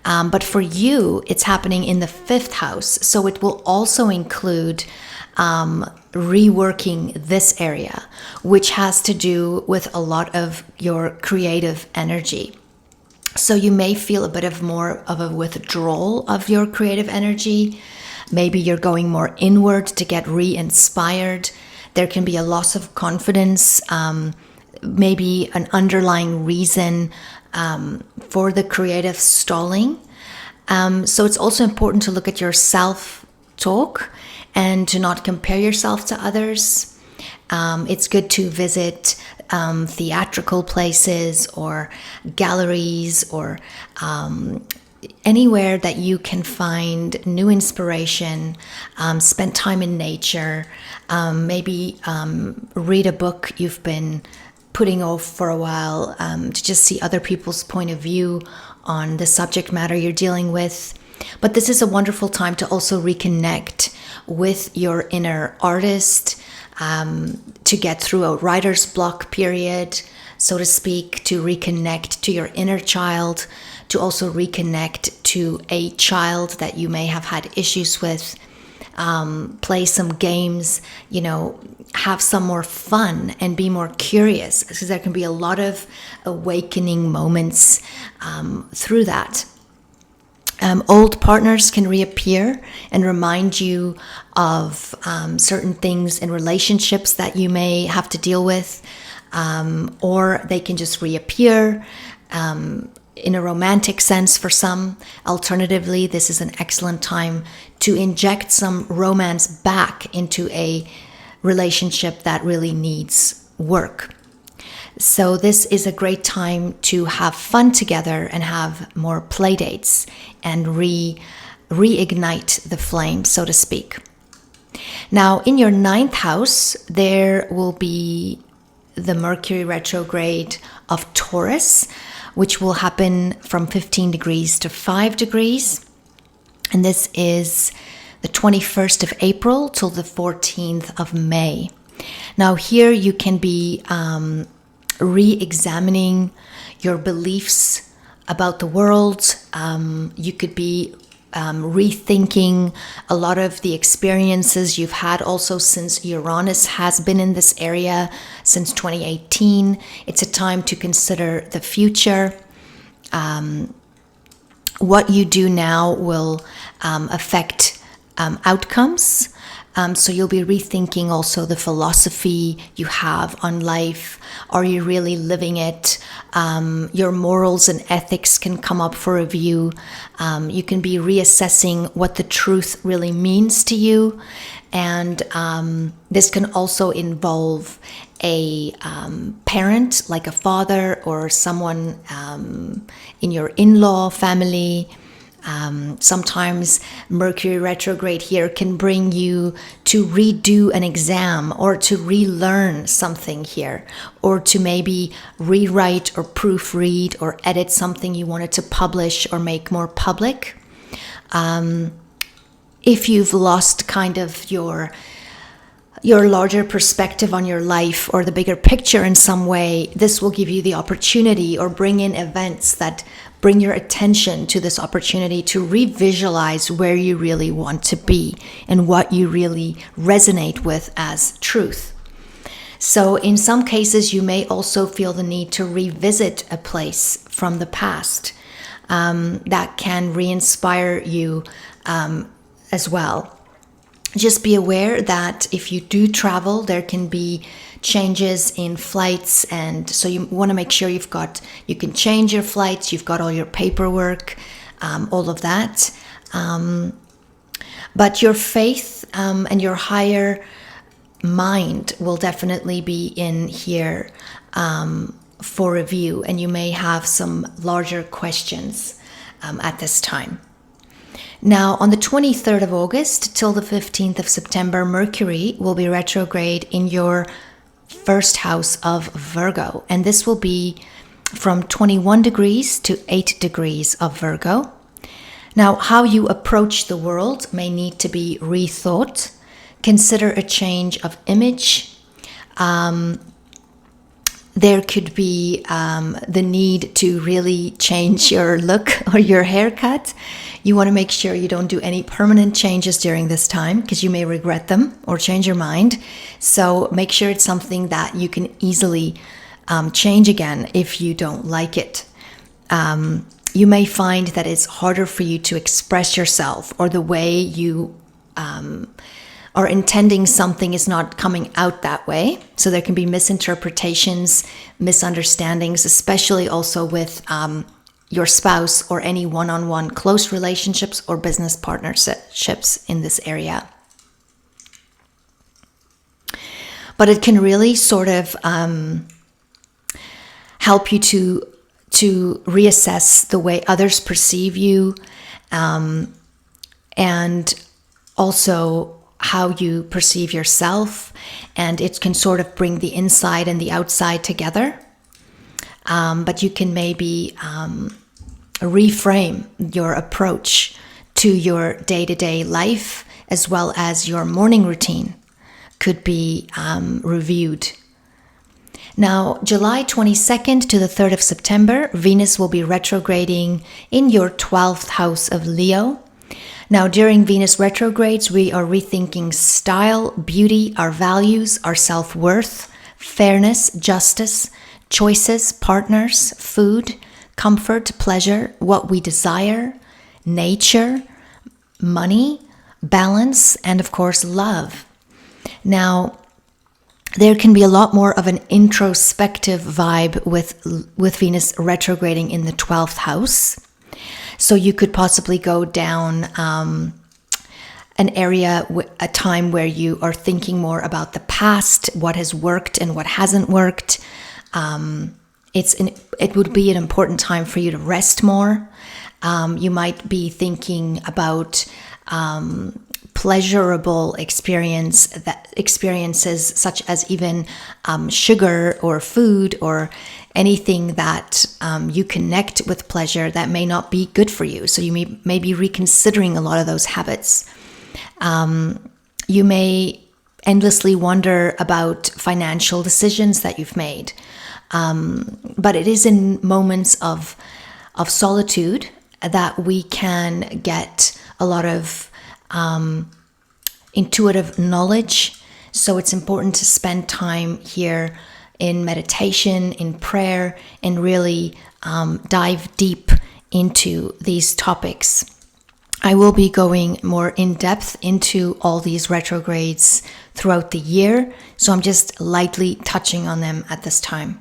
But for you, it's happening in the 5th house. So it will also include reworking this area, which has to do with a lot of your creative energy. So you may feel a bit of more of a withdrawal of your creative energy. Maybe you're going more inward to get re-inspired. There can be a loss of confidence, maybe an underlying reason for the creative stalling. So it's also important to look at your self-talk and to not compare yourself to others. It's good to visit theatrical places or galleries or anywhere that you can find new inspiration, spend time in nature, maybe read a book you've been putting off for a while, to just see other people's point of view on the subject matter you're dealing with. But this is a wonderful time to also reconnect with your inner artist, to get through a writer's block period, so to speak, to reconnect to your inner child, to also reconnect to a child that you may have had issues with, play some games, have some more fun and be more curious, because there can be a lot of awakening moments through that. Old partners can reappear and remind you of certain things in relationships that you may have to deal with, or they can just reappear in a romantic sense for some. Alternatively, this is an excellent time to inject some romance back into a relationship that really needs work. So this is a great time to have fun together and have more play dates and reignite the flame, so to speak. Now, in your 9th house, there will be the Mercury retrograde of Taurus, which will happen from 15 degrees to 5 degrees. And this is the 21st of April till the 14th of May. Now, here you can be re-examining your beliefs about the world. You could be rethinking a lot of the experiences you've had also since Uranus has been in this area since 2018. It's a time to consider the future. what you do now will affect outcomes. So you'll be rethinking also the philosophy you have on life. Are you really living it? Your morals and ethics can come up for review. You can be reassessing what the truth really means to you. And this can also involve a parent, like a father or someone in your in-law family. Sometimes Mercury retrograde here can bring you to redo an exam or to relearn something here, or to maybe rewrite or proofread or edit something you wanted to publish or make more public. If you've lost kind of your larger perspective on your life or the bigger picture in some way, this will give you the opportunity or bring in events that bring your attention to this opportunity to revisualize where you really want to be and what you really resonate with as truth. So in some cases, you may also feel the need to revisit a place from the past that can re-inspire you as well. Just be aware that if you do travel, there can be changes in flights, and so you want to make sure you can change your flights, you've got all your paperwork, all of that. But your faith and your higher mind will definitely be in here for review, and you may have some larger questions at this time. Now, on the 23rd of August till the 15th of September, Mercury will be retrograde in your first house of Virgo. And this will be from 21 degrees to 8 degrees of Virgo. Now, how you approach the world may need to be rethought. Consider a change of image. There could be the need to really change your look or your haircut. You want to make sure you don't do any permanent changes during this time because you may regret them or change your mind. So make sure it's something that you can easily change again if you don't like it. You may find that it's harder for you to express yourself, or the way you are intending something is not coming out that way. So there can be misinterpretations, misunderstandings, especially also with your spouse or any one-on-one close relationships or business partnerships in this area. But it can really sort of help you to reassess the way others perceive you, and also how you perceive yourself, and it can sort of bring the inside and the outside together. But you can maybe reframe your approach to your day-to-day life, as well as your morning routine could be reviewed. Now, July 22nd to the 3rd of September, Venus will be retrograding in your 12th house of Leo. Now, during Venus retrogrades, we are rethinking style, beauty, our values, our self-worth, fairness, justice, choices, partners, food, comfort, pleasure, what we desire, nature, money, balance, and of course, love. Now, there can be a lot more of an introspective vibe with Venus retrograding in the 12th house. So you could possibly go down an area, a time where you are thinking more about the past, what has worked and what hasn't worked. It would be an important time for you to rest more. You might be thinking about pleasurable experiences such as even sugar or food or anything that you connect with pleasure that may not be good for you. So you may be reconsidering a lot of those habits. You may endlessly wonder about financial decisions that you've made. But it is in moments of solitude that we can get a lot of intuitive knowledge. So it's important to spend time here in meditation, in prayer, and really dive deep into these topics. I will be going more in depth into all these retrogrades throughout the year, so I'm just lightly touching on them at this time.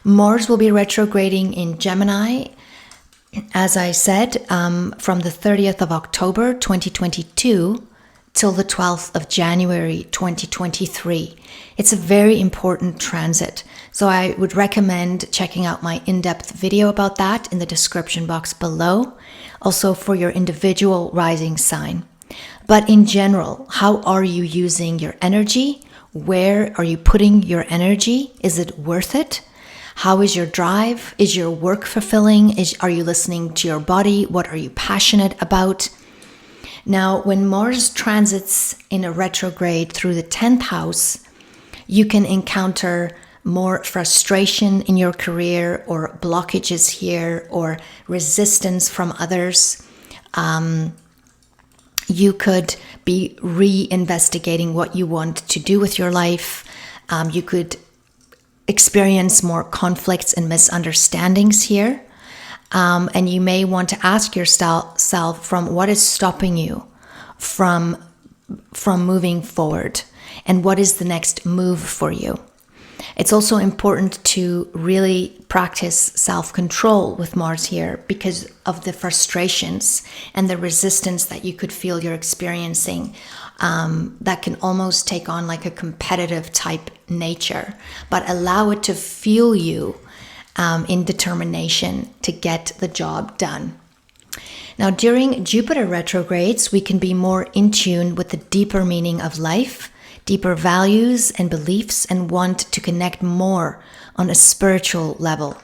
Mars will be retrograding in Gemini, as I said, from the 30th of October 2022 till the 12th of January 2023. It's a very important transit, so I would recommend checking out my in-depth video about that in the description box below, also for your individual rising sign. But in general, how are you using your energy? Where are you putting your energy? Is it worth it? How is your drive? Is your work fulfilling? Are you listening to your body? What are you passionate about? Now, when Mars transits in a retrograde through the 10th house, you can encounter more frustration in your career, or blockages here, or resistance from others. You could be reinvestigating what you want to do with your life. You could experience more conflicts and misunderstandings here. And you may want to ask yourself from what is stopping you from moving forward, and what is the next move for you. It's also important to really practice self-control with Mars here, because of the frustrations and the resistance that you could feel you're experiencing, that can almost take on like a competitive type nature, but allow it to fuel you in determination to get the job done. Now, during Jupiter retrogrades, we can be more in tune with the deeper meaning of life, deeper values and beliefs, and want to connect more on a spiritual level.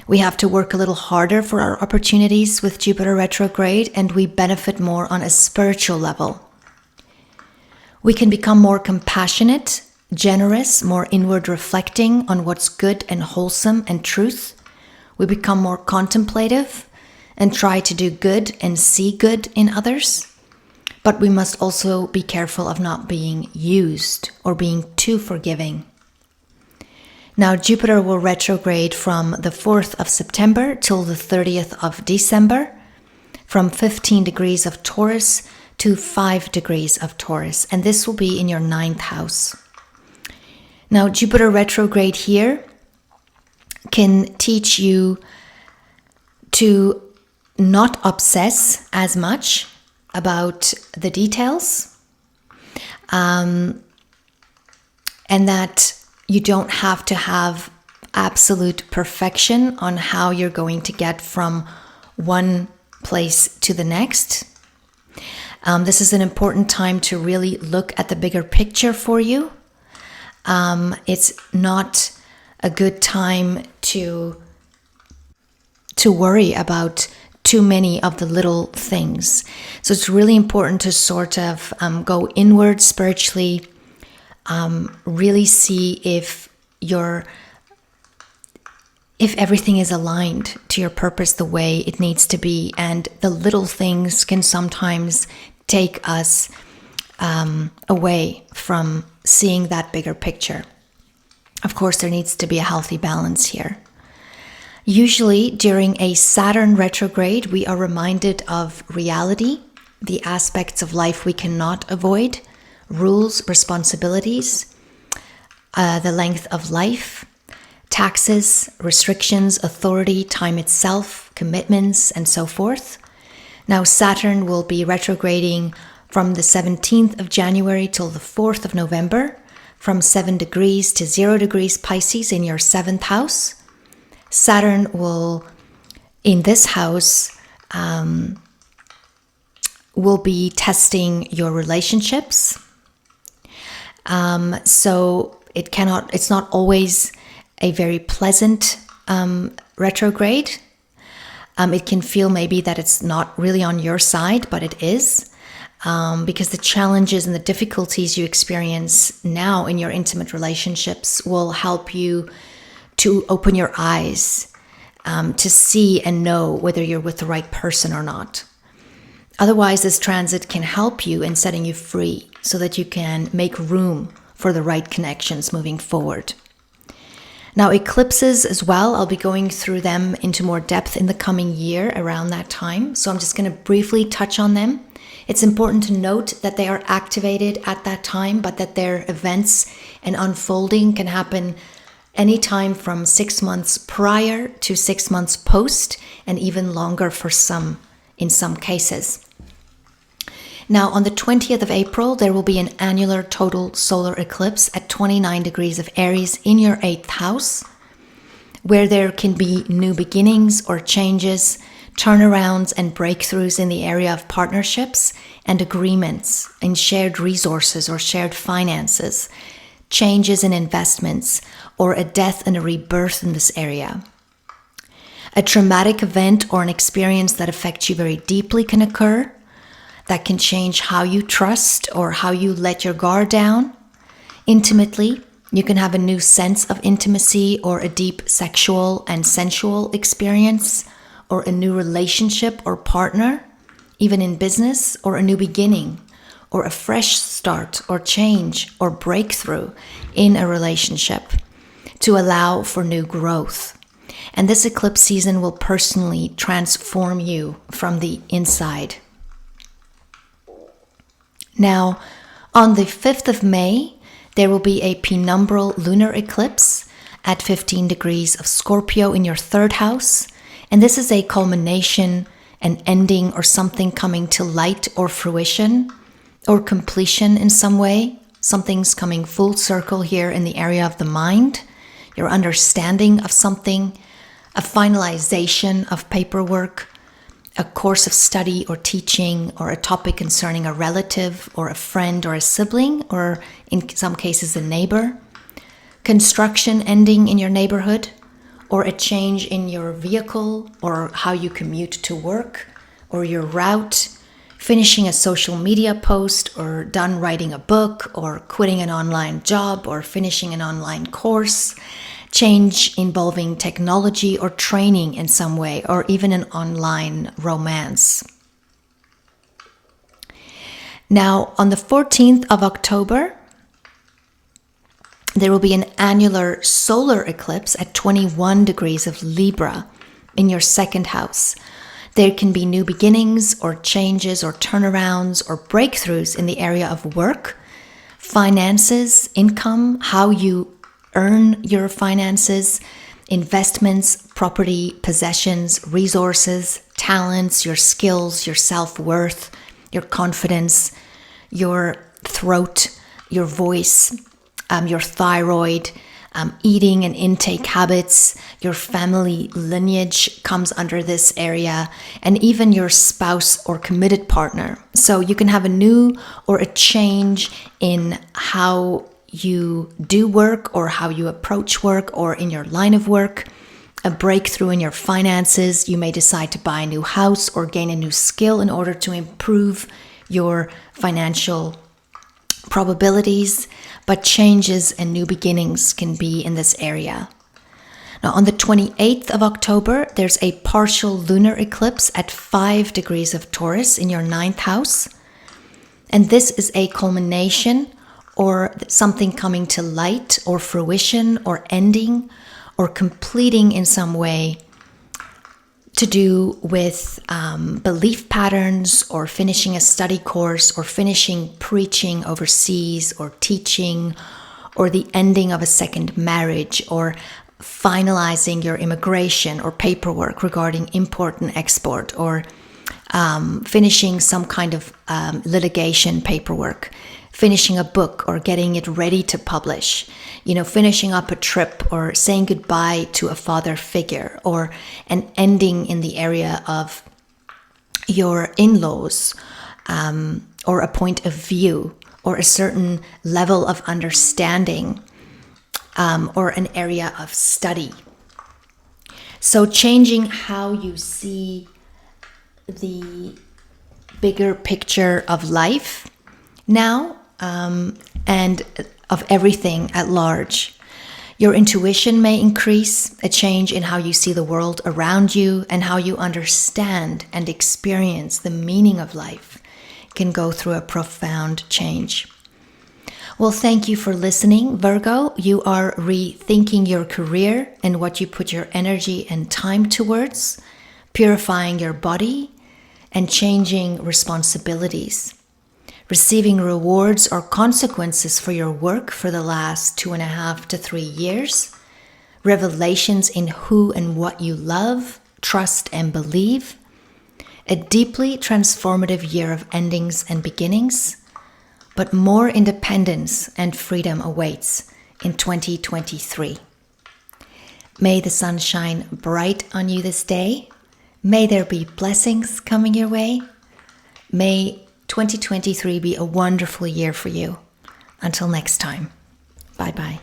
We have to work a little harder for our opportunities with Jupiter retrograde, and we benefit more on a spiritual level. We can become more compassionate, generous, more inward reflecting on what's good and wholesome and truth. We become more contemplative and try to do good and see good in others. But we must also be careful of not being used or being too forgiving. Now, Jupiter will retrograde from the 4th of September till the 30th of December, from 15 degrees of Taurus to 5 degrees of Taurus, and this will be in your 9th house. Now, Jupiter retrograde here can teach you to not obsess as much about the details, and that you don't have to have absolute perfection on how you're going to get from one place to the next. This is an important time to really look at the bigger picture for you. It's not a good time to worry about too many of the little things. So it's really important to sort of go inward spiritually, really see if everything is aligned to your purpose the way it needs to be. And the little things can sometimes take us away from seeing that bigger picture. Of course, there needs to be a healthy balance here. Usually during a Saturn retrograde, we are reminded of reality, the aspects of life we cannot avoid, rules, responsibilities, the length of life, taxes, restrictions, authority, time itself, commitments, and so forth. Now, Saturn will be retrograding from the 17th of January till the 4th of November, from 7 degrees to 0 degrees Pisces in your 7th house. Saturn will, in this house, will be testing your relationships. So it's not always a very pleasant retrograde. It can feel maybe that it's not really on your side, but it is. Because the challenges and the difficulties you experience now in your intimate relationships will help you to open your eyes, to see and know whether you're with the right person or not. Otherwise, this transit can help you in setting you free so that you can make room for the right connections moving forward. Now, eclipses as well, I'll be going through them into more depth in the coming year around that time. So I'm just going to briefly touch on them. It's important to note that they are activated at that time, but that their events and unfolding can happen anytime from 6 months prior to 6 months post, and even longer for some, in some cases. Now, on the 20th of April, there will be an annular total solar eclipse at 29 degrees of Aries in your 8th house, where there can be new beginnings or changes, turnarounds and breakthroughs in the area of partnerships and agreements in shared resources or shared finances, changes in investments, or a death and a rebirth in this area. A traumatic event or an experience that affects you very deeply can occur, that can change how you trust or how you let your guard down. Intimately, you can have a new sense of intimacy or a deep sexual and sensual experience, or a new relationship or partner, even in business, or a new beginning, or a fresh start or change or breakthrough in a relationship to allow for new growth. And this eclipse season will personally transform you from the inside. Now, on the 5th of May, there will be a penumbral lunar eclipse at 15 degrees of Scorpio in your 3rd house. And this is a culmination, an ending, or something coming to light or fruition or completion in some way. Something's coming full circle here in the area of the mind, your understanding of something, a finalization of paperwork, a course of study or teaching, or a topic concerning a relative or a friend or a sibling, or in some cases a neighbor, construction ending in your neighborhood, or a change in your vehicle or how you commute to work, or your route, finishing a social media post, or done writing a book, or quitting an online job, or finishing an online course, change involving technology or training in some way, or even an online romance. Now, on the 14th of October, there will be an annular solar eclipse at 21 degrees of Libra in your 2nd house. There can be new beginnings or changes or turnarounds or breakthroughs in the area of work, finances, income, how you earn your finances, investments, property, possessions, resources, talents, your skills, your self-worth, your confidence, your throat, your voice, your thyroid, eating and intake habits, your family lineage comes under this area, and even your spouse or committed partner. So you can have a new or a change in how you do work or how you approach work or in your line of work, a breakthrough in your finances. You may decide to buy a new house or gain a new skill in order to improve your financial probabilities, but changes and new beginnings can be in this area. Now, on the 28th of October, there's a partial lunar eclipse at 5 degrees of Taurus in your 9th house. And this is a culmination or something coming to light or fruition or ending or completing in some way to do with belief patterns, or finishing a study course, or finishing preaching overseas, or teaching, or the ending of a second marriage, or finalizing your immigration or paperwork regarding import and export, or finishing some kind of litigation paperwork, finishing a book or getting it ready to publish, finishing up a trip, or saying goodbye to a father figure, or an ending in the area of your in-laws, or a point of view, or a certain level of understanding, or an area of study. So changing how you see the bigger picture of life now, and of everything at large. Your intuition may increase, a change in how you see the world around you and how you understand and experience the meaning of life can go through a profound change. Well, thank you for listening, Virgo. You are rethinking your career and what you put your energy and time towards, purifying your body, and changing responsibilities. Receiving rewards or consequences for your work for the last 2.5 to 3 years. Revelations in who and what you love, trust, and believe. A deeply transformative year of endings and beginnings. But more independence and freedom awaits in 2023. May the sun shine bright on you this day. May there be blessings coming your way. May 2023 be a wonderful year for you. Until next time. Bye-bye.